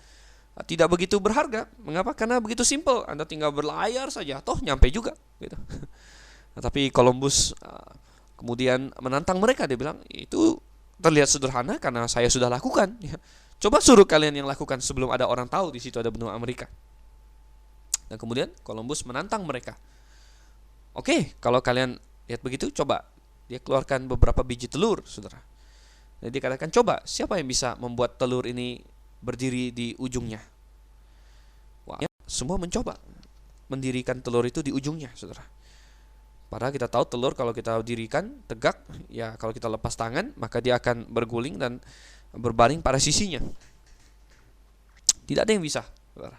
tidak begitu berharga. Mengapa? Karena begitu simpel. Anda tinggal berlayar saja, toh nyampe juga, gitu. Tapi Columbus kemudian menantang mereka. Dia bilang, itu terlihat sederhana karena saya sudah lakukan. Coba suruh kalian yang lakukan sebelum ada orang tahu di situ ada benua Amerika. Dan kemudian Columbus menantang mereka. Oke, kalau kalian lihat begitu, coba. Dia keluarkan beberapa biji telur, saudara. Dan dia katakan, coba, siapa yang bisa membuat telur ini berdiri di ujungnya? Wah, semua mencoba mendirikan telur itu di ujungnya, saudara. Padahal kita tahu telur kalau kita dirikan tegak, ya kalau kita lepas tangan, maka dia akan berguling dan berbaring pada sisinya. Tidak ada yang bisa, saudara.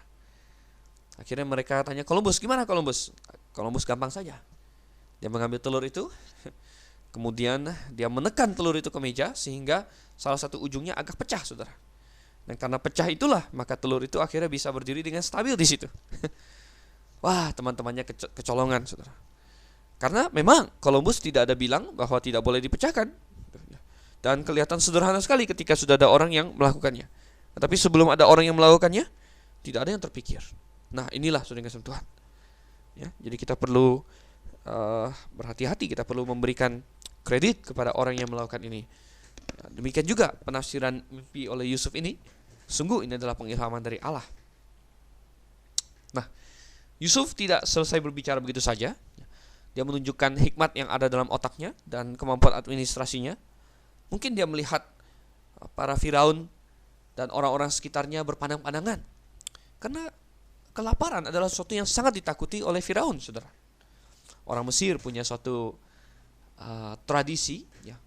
Akhirnya mereka tanya Columbus, gimana Columbus? Columbus gampang saja. Dia mengambil telur itu, kemudian dia menekan telur itu ke meja sehingga salah satu ujungnya agak pecah, saudara. Dan karena pecah itulah, maka telur itu akhirnya bisa berdiri dengan stabil di situ. Wah, teman-temannya kecolongan, saudara. Karena memang Columbus tidak ada bilang bahwa tidak boleh dipecahkan. Dan kelihatan sederhana sekali ketika sudah ada orang yang melakukannya. Tetapi sebelum ada orang yang melakukannya, tidak ada yang terpikir. Nah, inilah saudara kasih Tuhan. Ya, jadi kita perlu berhati-hati, kita perlu memberikan kredit kepada orang yang melakukan ini. Demikian juga penafsiran mimpi oleh Yusuf ini, sungguh ini adalah pengilhaman dari Allah. Nah, Yusuf tidak selesai berbicara begitu saja. Dia menunjukkan hikmat yang ada dalam otaknya dan kemampuan administrasinya. Mungkin dia melihat para Firaun dan orang-orang sekitarnya berpandang-pandangan. Karena kelaparan adalah sesuatu yang sangat ditakuti oleh Firaun, saudara. Orang Mesir punya suatu tradisi, ya,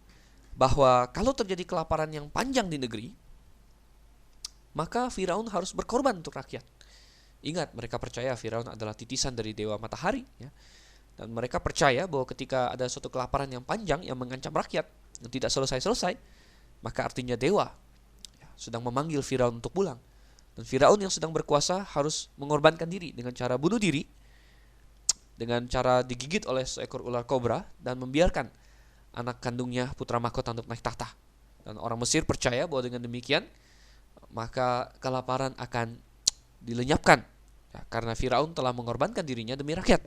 bahwa kalau terjadi kelaparan yang panjang di negeri, maka Firaun harus berkorban untuk rakyat. Ingat, mereka percaya Firaun adalah titisan dari dewa matahari, ya. Dan mereka percaya bahwa ketika ada suatu kelaparan yang panjang yang mengancam rakyat yang tidak selesai-selesai, maka artinya dewa sedang memanggil Firaun untuk pulang. Dan Firaun yang sedang berkuasa harus mengorbankan diri dengan cara bunuh diri, dengan cara digigit oleh seekor ular kobra, dan membiarkan anak kandungnya putra mahkota untuk naik tahta. Dan orang Mesir percaya bahwa dengan demikian maka kelaparan akan dilenyapkan, ya, karena Firaun telah mengorbankan dirinya demi rakyat.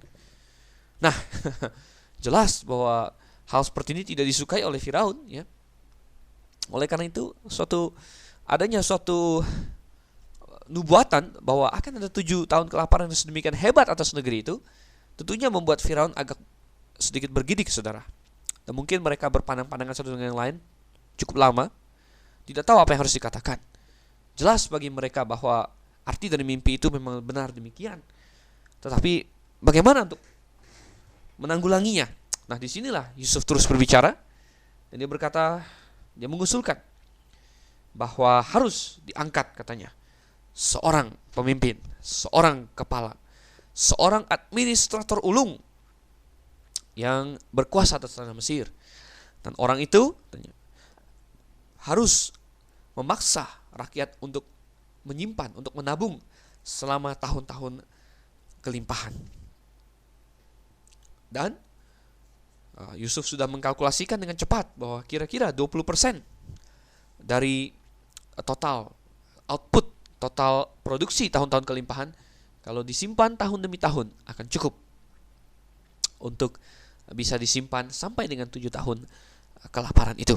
Nah, jelas bahwa hal seperti ini tidak disukai oleh Firaun, ya. Oleh karena itu, adanya suatu nubuatan bahwa akan ada 7 tahun kelaparan yang sedemikian hebat atas negeri itu, tentunya membuat Firaun agak sedikit bergidik, saudara. Dan mungkin mereka berpandang-pandangan satu dengan yang lain cukup lama, tidak tahu apa yang harus dikatakan. Jelas bagi mereka bahwa arti dari mimpi itu memang benar demikian. Tetapi bagaimana untuk menanggulanginya? Nah, disinilah Yusuf terus berbicara, dan dia berkata, dia mengusulkan bahwa harus diangkat, katanya, seorang pemimpin, seorang kepala, seorang administrator ulung yang berkuasa atas tanah Mesir. Dan orang itu harus memaksa rakyat untuk menyimpan, untuk menabung selama tahun-tahun kelimpahan. Dan Yusuf sudah mengkalkulasikan dengan cepat bahwa kira-kira 20% dari total output, total produksi tahun-tahun kelimpahan, kalau disimpan tahun demi tahun akan cukup untuk bisa disimpan sampai dengan 7 tahun kelaparan itu.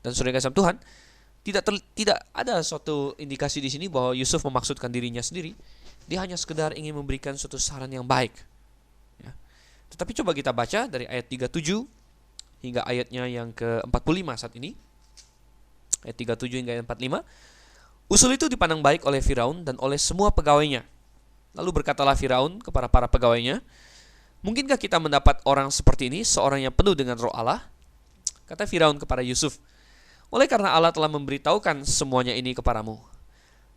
Dan saudara kasih Tuhan, tidak ada suatu indikasi di sini bahwa Yusuf memaksudkan dirinya sendiri. Dia hanya sekedar ingin memberikan suatu saran yang baik, ya. Tetapi coba kita baca dari ayat 37 hingga ayatnya yang ke-45 saat ini. Ayat 37 hingga ayat 45. Usul itu dipandang baik oleh Firaun dan oleh semua pegawainya. Lalu berkatalah Firaun kepada para pegawainya, "Mungkinkah kita mendapat orang seperti ini, seorang yang penuh dengan roh Allah?" Kata Firaun kepada Yusuf, "Oleh karena Allah telah memberitahukan semuanya ini kepadamu.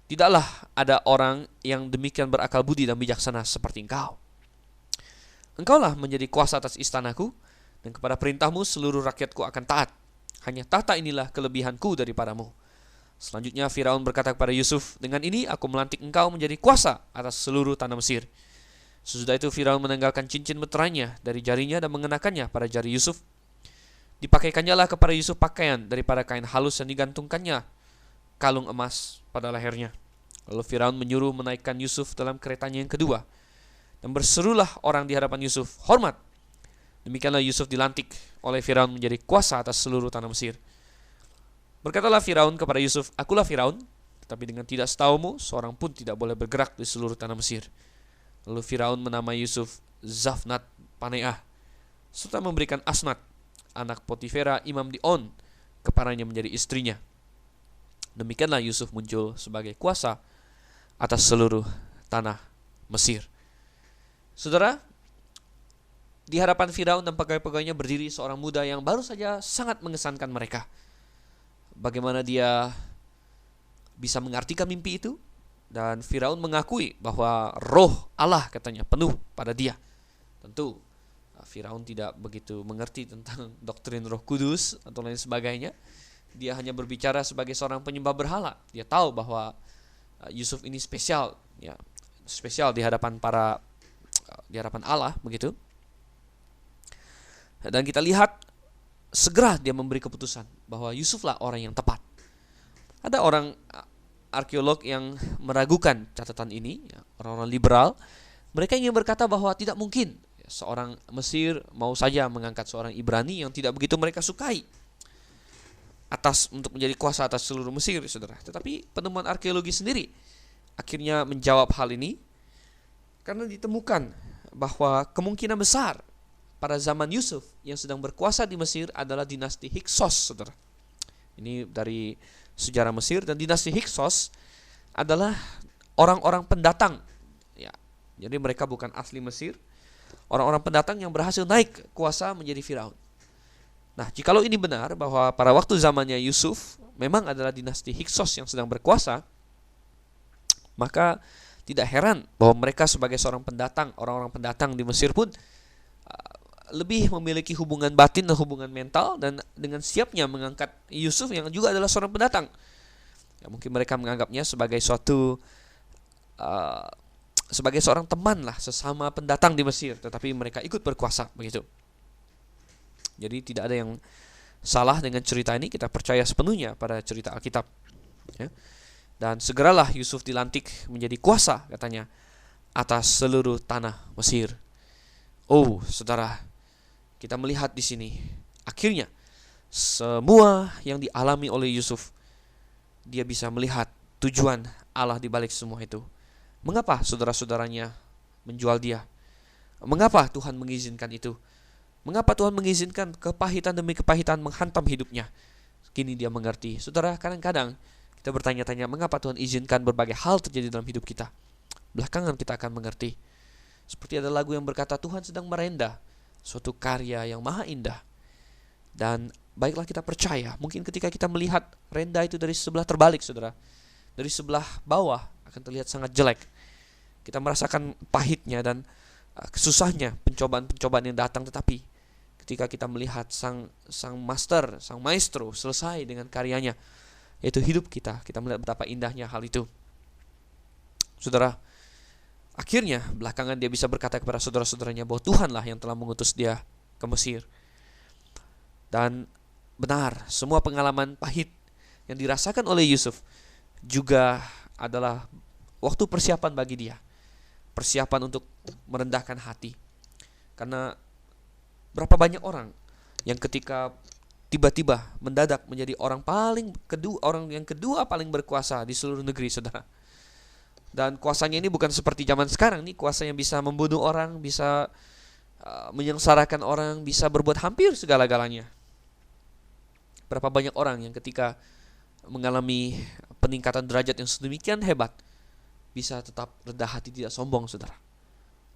Tidaklah ada orang yang demikian berakal budi dan bijaksana seperti engkau. Engkaulah menjadi kuasa atas istanaku, dan kepada perintahmu seluruh rakyatku akan taat. Hanya tahta inilah kelebihanku daripadamu." Selanjutnya Firaun berkata kepada Yusuf, "Dengan ini aku melantik engkau menjadi kuasa atas seluruh tanah Mesir." Sesudah itu Firaun menanggalkan cincin meterainya dari jarinya dan mengenakannya pada jari Yusuf. Dipakaikannya lah kepada Yusuf pakaian daripada kain halus, dan digantungkannya kalung emas pada lehernya. Lalu Firaun menyuruh menaikkan Yusuf dalam keretanya yang kedua, dan berserulah orang di hadapan Yusuf, "Hormat!" Demikianlah Yusuf dilantik oleh Firaun menjadi kuasa atas seluruh tanah Mesir. Berkatalah Firaun kepada Yusuf, "Akulah Firaun, tetapi dengan tidak setahumu seorang pun tidak boleh bergerak di seluruh tanah Mesir." Lalu Firaun menamai Yusuf Zafnat Paneah, serta memberikan Asnat, anak Potifera imam di On, kepadanya menjadi istrinya. Demikianlah Yusuf muncul sebagai kuasa atas seluruh tanah Mesir. Saudara, di hadapan Firaun dan pegawai-pegawainya berdiri seorang muda yang baru saja sangat mengesankan mereka. Bagaimana dia bisa mengartikan mimpi itu? Dan Firaun mengakui bahwa roh Allah, katanya, penuh pada dia. Tentu Firaun tidak begitu mengerti tentang doktrin Roh Kudus atau lain sebagainya. Dia hanya berbicara sebagai seorang penyembah berhala. Dia tahu bahwa Yusuf ini spesial, ya, spesial di hadapan Allah, begitu. Dan kita lihat segera dia memberi keputusan bahwa Yusuflah orang yang tepat. Ada orang arkeolog yang meragukan catatan ini, ya, orang-orang liberal. Mereka ingin berkata bahwa tidak mungkin seorang Mesir mau saja mengangkat seorang Ibrani yang tidak begitu mereka sukai untuk menjadi kuasa atas seluruh Mesir, saudara. Tetapi penemuan arkeologi sendiri akhirnya menjawab hal ini karena ditemukan bahwa kemungkinan besar pada zaman Yusuf yang sedang berkuasa di Mesir adalah dinasti Hyksos, saudara. Ini dari sejarah Mesir, dan dinasti Hyksos adalah orang-orang pendatang. Ya, jadi mereka bukan asli Mesir, orang-orang pendatang yang berhasil naik kuasa menjadi Firaun. Nah, jikalau ini benar bahwa pada waktu zamannya Yusuf memang adalah dinasti Hyksos yang sedang berkuasa, maka tidak heran bahwa mereka sebagai seorang pendatang, orang-orang pendatang di Mesir pun lebih memiliki hubungan batin dan hubungan mental dan dengan siapnya mengangkat Yusuf yang juga adalah seorang pendatang. Ya, mungkin mereka menganggapnya sebagai sebagai seorang teman lah, sesama pendatang di Mesir, tetapi mereka ikut berkuasa begitu. Jadi tidak ada yang salah dengan cerita ini, kita percaya sepenuhnya pada cerita Alkitab. Ya. Dan segeralah Yusuf dilantik menjadi kuasa, katanya, atas seluruh tanah Mesir. Oh, saudara, kita melihat di sini, akhirnya semua yang dialami oleh Yusuf, dia bisa melihat tujuan Allah di balik semua itu. Mengapa saudara-saudaranya menjual dia? Mengapa Tuhan mengizinkan itu? Mengapa Tuhan mengizinkan kepahitan demi kepahitan menghantam hidupnya? Kini dia mengerti. Saudara, kadang-kadang kita bertanya-tanya mengapa Tuhan izinkan berbagai hal terjadi dalam hidup kita. Belakangan kita akan mengerti. Seperti ada lagu yang berkata Tuhan sedang merenda suatu karya yang maha indah. Dan baiklah kita percaya, mungkin ketika kita melihat renda itu dari sebelah terbalik, saudara, dari sebelah bawah akan terlihat sangat jelek. Kita merasakan pahitnya dan susahnya pencobaan-pencobaan yang datang, tetapi ketika kita melihat sang master, sang maestro selesai dengan karyanya, yaitu hidup kita melihat betapa indahnya hal itu. Saudara, akhirnya belakangan dia bisa berkata kepada saudara-saudaranya bahwa Tuhanlah yang telah mengutus dia ke Mesir. Dan benar, semua pengalaman pahit yang dirasakan oleh Yusuf juga adalah waktu persiapan bagi dia. Persiapan untuk merendahkan hati. Karena berapa banyak orang yang ketika tiba-tiba mendadak menjadi orang yang kedua paling berkuasa di seluruh negeri, saudara. Dan kuasanya ini bukan seperti zaman sekarang nih, kuasa yang bisa membunuh orang, bisa menyengsarakan orang, bisa berbuat hampir segala-galanya. Berapa banyak orang yang ketika mengalami peningkatan derajat yang sedemikian hebat bisa tetap rendah hati, tidak sombong, saudara.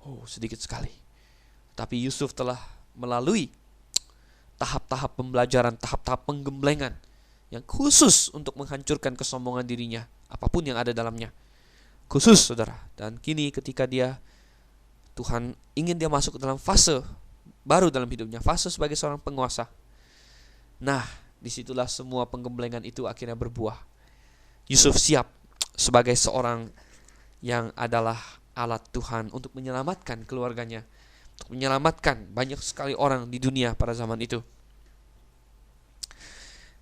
Oh, sedikit sekali. Tapi Yusuf telah melalui tahap-tahap pembelajaran, tahap-tahap penggemblengan yang khusus untuk menghancurkan kesombongan dirinya, apapun yang ada dalamnya. Khusus, saudara. Dan kini ketika Tuhan ingin dia masuk ke dalam fase baru dalam hidupnya, fase sebagai seorang penguasa. Nah, disitulah semua penggemblengan itu akhirnya berbuah. Yusuf siap sebagai seorang yang adalah alat Tuhan untuk menyelamatkan keluarganya, untuk menyelamatkan banyak sekali orang di dunia pada zaman itu.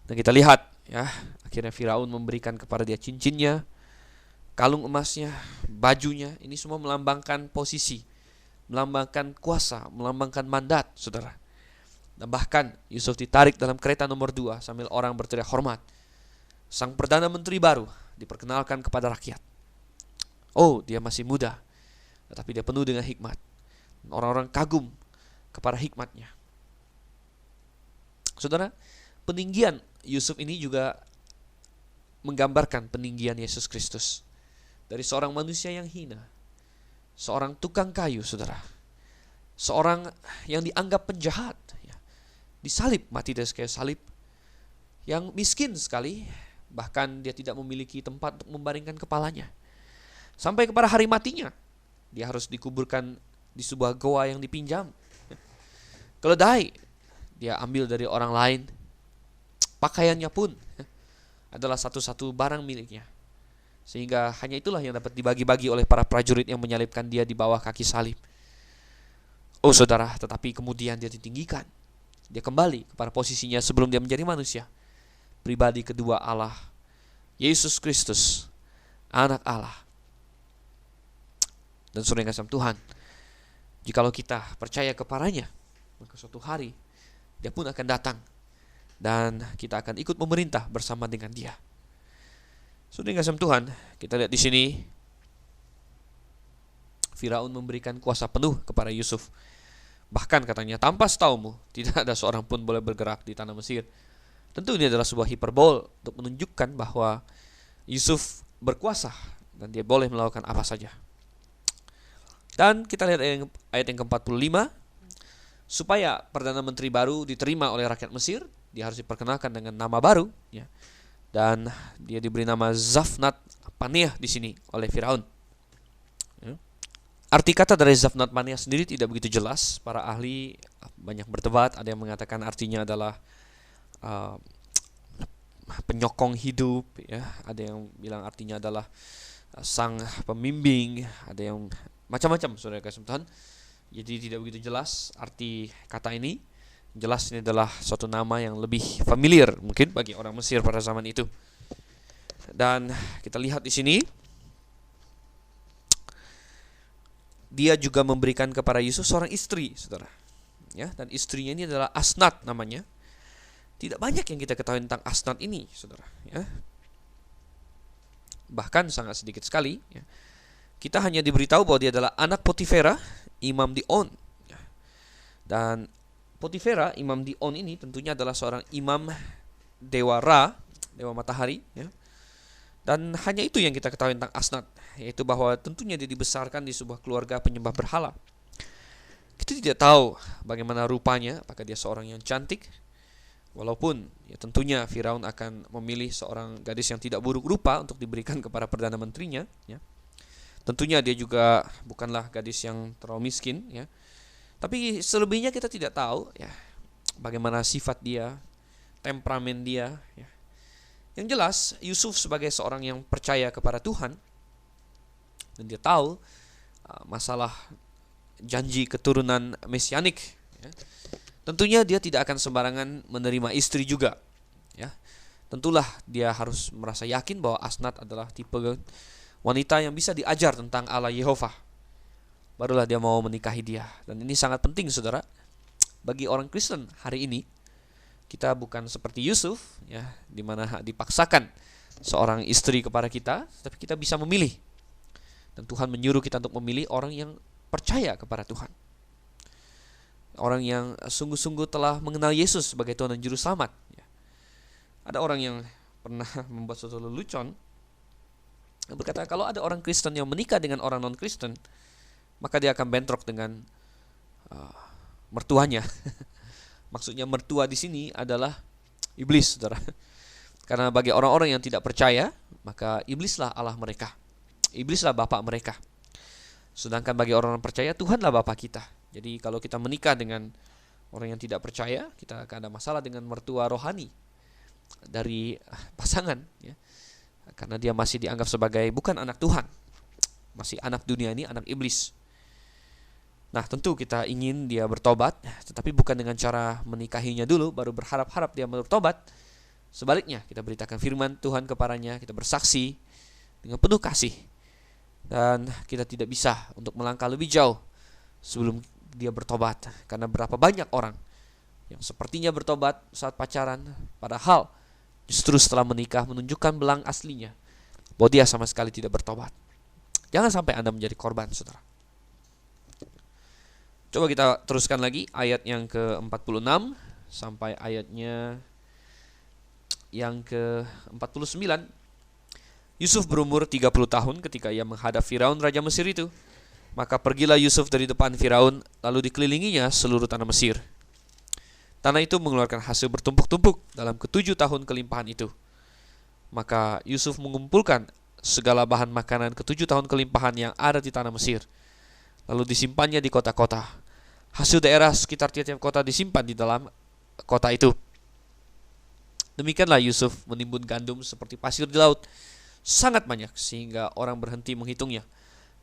Dan kita lihat, ya, akhirnya Firaun memberikan kepada dia cincinnya, kalung emasnya, bajunya. Ini semua melambangkan posisi, melambangkan kuasa, melambangkan mandat, saudara. Dan bahkan Yusuf ditarik dalam kereta nomor 2 sambil orang berteriak hormat. Sang Perdana Menteri baru diperkenalkan kepada rakyat. Oh, dia masih muda, tetapi dia penuh dengan hikmat. Orang-orang kagum kepada hikmatnya. Saudara, peninggian Yusuf ini juga menggambarkan peninggian Yesus Kristus. Dari seorang manusia yang hina, seorang tukang kayu, saudara, seorang yang dianggap penjahat, ya, disalib, mati dari kayu salib, yang miskin sekali, bahkan dia tidak memiliki tempat untuk membaringkan kepalanya. Sampai kepada hari matinya, dia harus dikuburkan di sebuah goa yang dipinjam. Keledai dia ambil dari orang lain. Pakaiannya pun adalah satu-satu barang miliknya. Sehingga hanya itulah yang dapat dibagi-bagi oleh para prajurit yang menyalibkan dia di bawah kaki salib. Oh, saudara, tetapi kemudian dia ditinggikan. Dia kembali kepada posisinya sebelum dia menjadi manusia. Pribadi kedua Allah, Yesus Kristus, Anak Allah. Dan saudara yang kasih Tuhan, jikalau kita percaya kepadanya, maka suatu hari dia pun akan datang dan kita akan ikut memerintah bersama dengan dia. Saudara yang kasih Tuhan, kita lihat di sini Firaun memberikan kuasa penuh kepada Yusuf. Bahkan katanya, tanpa setaumu tidak ada seorang pun boleh bergerak di tanah Mesir. Tentu ini adalah sebuah hiperbol untuk menunjukkan bahwa Yusuf berkuasa dan dia boleh melakukan apa saja. Dan kita lihat ayat yang ke-45, supaya Perdana Menteri baru diterima oleh rakyat Mesir, dia harus diperkenalkan dengan nama baru, ya. Dan dia diberi nama Zafnat Paneah di sini oleh Firaun. Ya. Arti kata dari Zafnat Paneah sendiri tidak begitu jelas. Para ahli banyak berdebat. Ada yang mengatakan artinya adalah penyokong hidup, ya. Ada yang bilang artinya adalah sang pembimbing. Ada yang macam-macam, saudara kasih Tuhan. Jadi tidak begitu jelas arti kata ini. Jelas ini adalah suatu nama yang lebih familiar mungkin bagi orang Mesir pada zaman itu. Dan kita lihat di sini, dia juga memberikan kepada Yusuf seorang istri, saudara. Ya, dan istrinya ini adalah Asnat namanya. Tidak banyak yang kita ketahui tentang Asnat ini, saudara. Ya. Bahkan sangat sedikit sekali. Ya. Kita hanya diberitahu bahwa dia adalah anak Potifera, imam di On. Ya. Dan Potifera, imam di On ini tentunya adalah seorang imam dewa Ra, dewa matahari. Ya. Dan hanya itu yang kita ketahui tentang Asnat, yaitu bahwa tentunya dia dibesarkan di sebuah keluarga penyembah berhala. Kita tidak tahu bagaimana rupanya, apakah dia seorang yang cantik. Walaupun ya tentunya Firaun akan memilih seorang gadis yang tidak buruk rupa untuk diberikan kepada Perdana Menterinya. Ya. Tentunya dia juga bukanlah gadis yang terlalu miskin. Ya. Tapi selebihnya kita tidak tahu, ya, bagaimana sifat dia, temperamen dia. Ya. Yang jelas Yusuf sebagai seorang yang percaya kepada Tuhan, dan dia tahu masalah janji keturunan mesianik, ya. Tentunya dia tidak akan sembarangan menerima istri juga, ya. Tentulah dia harus merasa yakin bahwa Asnat adalah tipe wanita yang bisa diajar tentang Allah Yehova. Barulah dia mau menikahi dia. Dan ini sangat penting, saudara. Bagi orang Kristen hari ini, kita bukan seperti Yusuf, ya, di mana dipaksakan seorang istri kepada kita, tapi kita bisa memilih. Dan Tuhan menyuruh kita untuk memilih orang yang percaya kepada Tuhan. Orang yang sungguh-sungguh telah mengenal Yesus sebagai Tuhan dan Juru Selamat. Ya. Ada orang yang pernah membuat suatu lelucon, berkata kalau ada orang Kristen yang menikah dengan orang non-Kristen, maka dia akan bentrok dengan mertuanya. Maksudnya mertua di sini adalah iblis, saudara. Karena bagi orang-orang yang tidak percaya, maka iblislah Allah mereka. Iblislah bapak mereka. Sedangkan bagi orang yang percaya, Tuhanlah bapak kita. Jadi kalau kita menikah dengan orang yang tidak percaya, kita akan ada masalah dengan mertua rohani dari pasangan, ya. Karena dia masih dianggap sebagai bukan anak Tuhan, masih anak dunia ini, anak iblis. Nah, tentu kita ingin dia bertobat, tetapi bukan dengan cara menikahinya dulu baru berharap-harap dia bertobat. Sebaliknya, kita beritakan firman Tuhan kepadanya, kita bersaksi dengan penuh kasih. Dan kita tidak bisa untuk melangkah lebih jauh sebelum dia bertobat. Karena berapa banyak orang yang sepertinya bertobat saat pacaran, padahal justru setelah menikah menunjukkan belang aslinya bahwa dia sama sekali tidak bertobat. Jangan sampai Anda menjadi korban, saudara. Coba kita teruskan lagi ayat yang ke-46 sampai ayatnya yang ke-49. Yusuf berumur 30 tahun ketika ia menghadap Firaun raja Mesir itu. Maka pergilah Yusuf dari depan Firaun, lalu dikelilinginya seluruh tanah Mesir. Tanah itu mengeluarkan hasil bertumpuk-tumpuk dalam ke-7 tahun kelimpahan itu. Maka Yusuf mengumpulkan segala bahan makanan ke-7 tahun kelimpahan yang ada di tanah Mesir, lalu disimpannya di kota-kota. Hasil daerah sekitar tiap-tiap kota disimpan di dalam kota itu. Demikianlah Yusuf menimbun gandum seperti pasir di laut, sangat banyak sehingga orang berhenti menghitungnya,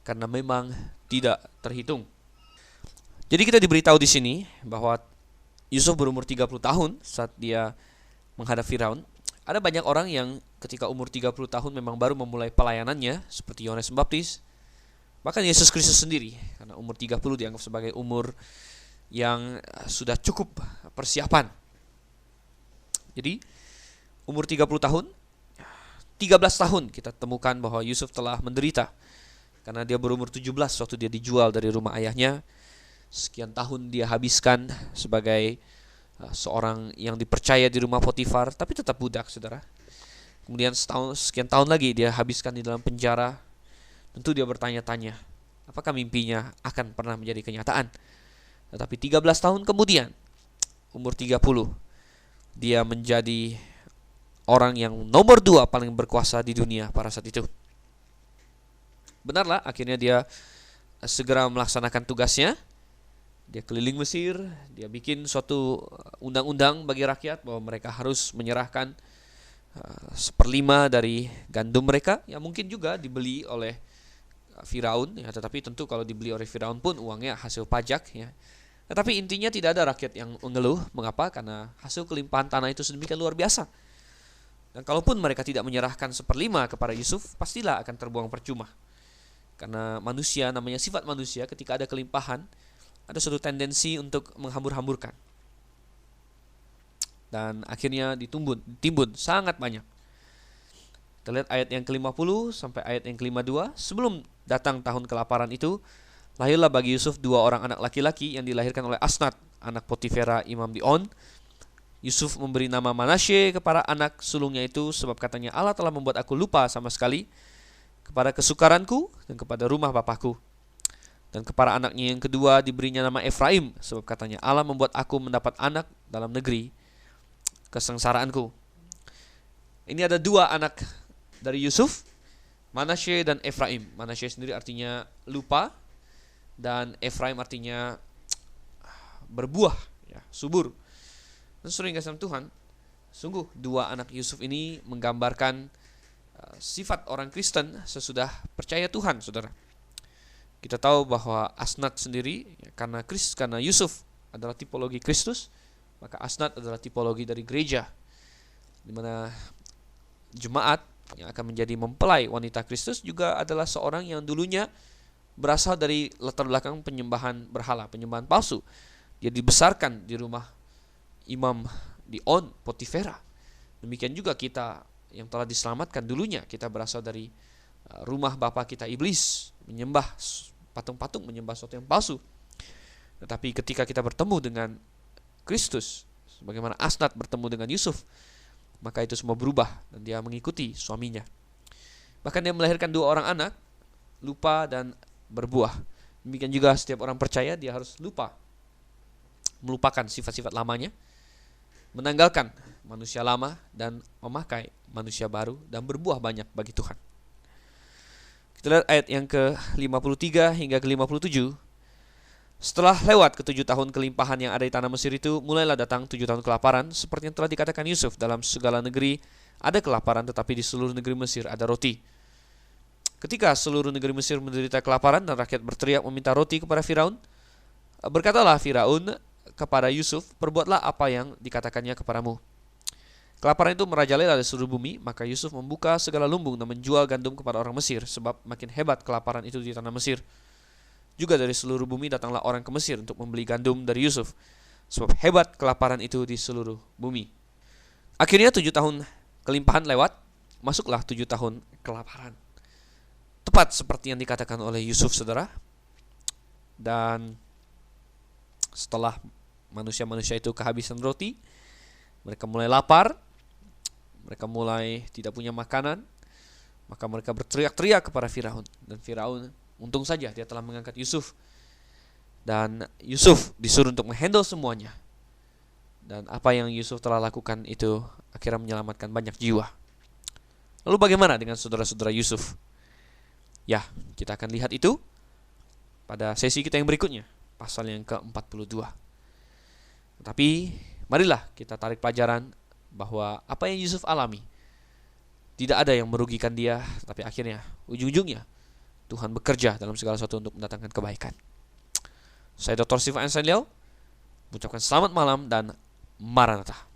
karena memang tidak terhitung. Jadi kita diberitahu di sini bahwa Yusuf berumur 30 tahun saat dia menghadap Firaun. Ada banyak orang yang ketika umur 30 tahun memang baru memulai pelayanannya, seperti Yohanes Pembaptis. Bahkan Yesus Kristus sendiri, karena umur 30 dianggap sebagai umur yang sudah cukup persiapan. Jadi umur 30 tahun, 13 tahun kita temukan bahwa Yusuf telah menderita. Karena dia berumur 17 waktu dia dijual dari rumah ayahnya. Sekian tahun dia habiskan sebagai seorang yang dipercaya di rumah Potifar, tapi tetap budak, saudara. Kemudian sekian tahun lagi dia habiskan di dalam penjara. Tentu dia bertanya-tanya, apakah mimpinya akan pernah menjadi kenyataan? Tetapi 13 tahun kemudian, umur 30, dia menjadi orang yang nomor 2 paling berkuasa di dunia pada saat itu. Benarlah, akhirnya dia segera melaksanakan tugasnya. Dia keliling Mesir, dia bikin suatu undang-undang bagi rakyat bahwa mereka harus menyerahkan 1/5 dari gandum mereka, yang mungkin juga dibeli oleh Firaun, ya, tetapi tentu kalau dibeli oleh Firaun pun uangnya hasil pajak, ya. Tetapi intinya tidak ada rakyat yang mengeluh. Mengapa? Karena hasil kelimpahan tanah itu sedemikian luar biasa. Dan kalaupun mereka tidak menyerahkan 1/5 kepada Yusuf, pastilah akan terbuang percuma. Karena manusia, namanya sifat manusia, ketika ada kelimpahan, ada suatu tendensi untuk menghambur-hamburkan. Dan akhirnya ditimbun sangat banyak. Kita lihat ayat yang ke-50 sampai ayat yang ke-52. Sebelum datang tahun kelaparan itu, lahirlah bagi Yusuf 2 orang anak laki-laki yang dilahirkan oleh Asnat, anak Potifera, imam di On. Yusuf memberi nama Manasye kepada anak sulungnya itu, sebab katanya, Allah telah membuat aku lupa sama sekali kepada kesukaranku dan kepada rumah bapakku. Dan kepada anaknya yang kedua diberinya nama Efraim, sebab katanya, Allah membuat aku mendapat anak dalam negeri kesengsaraanku. Ini ada 2 anak dari Yusuf, Manasye dan Efraim. Manasye sendiri artinya lupa, dan Efraim artinya berbuah, ya, subur. Dan sering kasih Tuhan, sungguh 2 anak Yusuf ini menggambarkan sifat orang Kristen sesudah percaya Tuhan, saudara. Kita tahu bahwa Asnat sendiri, ya, karena Yusuf adalah tipologi Kristus, maka Asnat adalah tipologi dari gereja, di mana jemaat yang akan menjadi mempelai wanita Kristus juga adalah seorang yang dulunya berasal dari latar belakang penyembahan berhala, penyembahan palsu. Dia dibesarkan di rumah imam di On, Potifera. Demikian juga kita yang telah diselamatkan dulunya, kita berasal dari rumah bapa kita iblis, menyembah patung-patung, menyembah sesuatu yang palsu. Tetapi ketika kita bertemu dengan Kristus, sebagaimana Asnat bertemu dengan Yusuf, maka itu semua berubah dan dia mengikuti suaminya. Bahkan dia melahirkan 2 orang anak, lupa dan berbuah. Demikian juga setiap orang percaya, dia harus melupakan sifat-sifat lamanya, menanggalkan manusia lama dan memakai manusia baru dan berbuah banyak bagi Tuhan. Kita lihat ayat yang ke-53 hingga ke-57. Setelah lewat ke-7 tahun kelimpahan yang ada di tanah Mesir itu, mulailah datang 7 tahun kelaparan, seperti yang telah dikatakan Yusuf, dalam segala negeri ada kelaparan, tetapi di seluruh negeri Mesir ada roti. Ketika seluruh negeri Mesir menderita kelaparan dan rakyat berteriak meminta roti kepada Firaun, berkatalah Firaun kepada Yusuf, perbuatlah apa yang dikatakannya kepadamu. Kelaparan itu merajalela di seluruh bumi, maka Yusuf membuka segala lumbung dan menjual gandum kepada orang Mesir, sebab makin hebat kelaparan itu di tanah Mesir. Juga dari seluruh bumi datanglah orang ke Mesir untuk membeli gandum dari Yusuf, sebab hebat kelaparan itu di seluruh bumi. Akhirnya 7 tahun kelimpahan lewat, masuklah 7 tahun kelaparan. Tepat seperti yang dikatakan oleh Yusuf, saudara. Dan setelah manusia-manusia itu kehabisan roti, mereka mulai lapar, mereka mulai tidak punya makanan, maka mereka berteriak-teriak kepada Firaun. Dan Firaun, untung saja dia telah mengangkat Yusuf. Dan Yusuf disuruh untuk menghandle semuanya. Dan apa yang Yusuf telah lakukan itu akhirnya menyelamatkan banyak jiwa. Lalu bagaimana dengan saudara-saudara Yusuf? Ya, kita akan lihat itu pada sesi kita yang berikutnya, pasal yang ke-42. Tetapi marilah kita tarik pelajaran bahwa apa yang Yusuf alami tidak ada yang merugikan dia, tapi akhirnya ujung-ujungnya Tuhan bekerja dalam segala sesuatu untuk mendatangkan kebaikan. Saya Dr. Stephen Einstein Liao. Mengucapkan selamat malam dan Maranatha.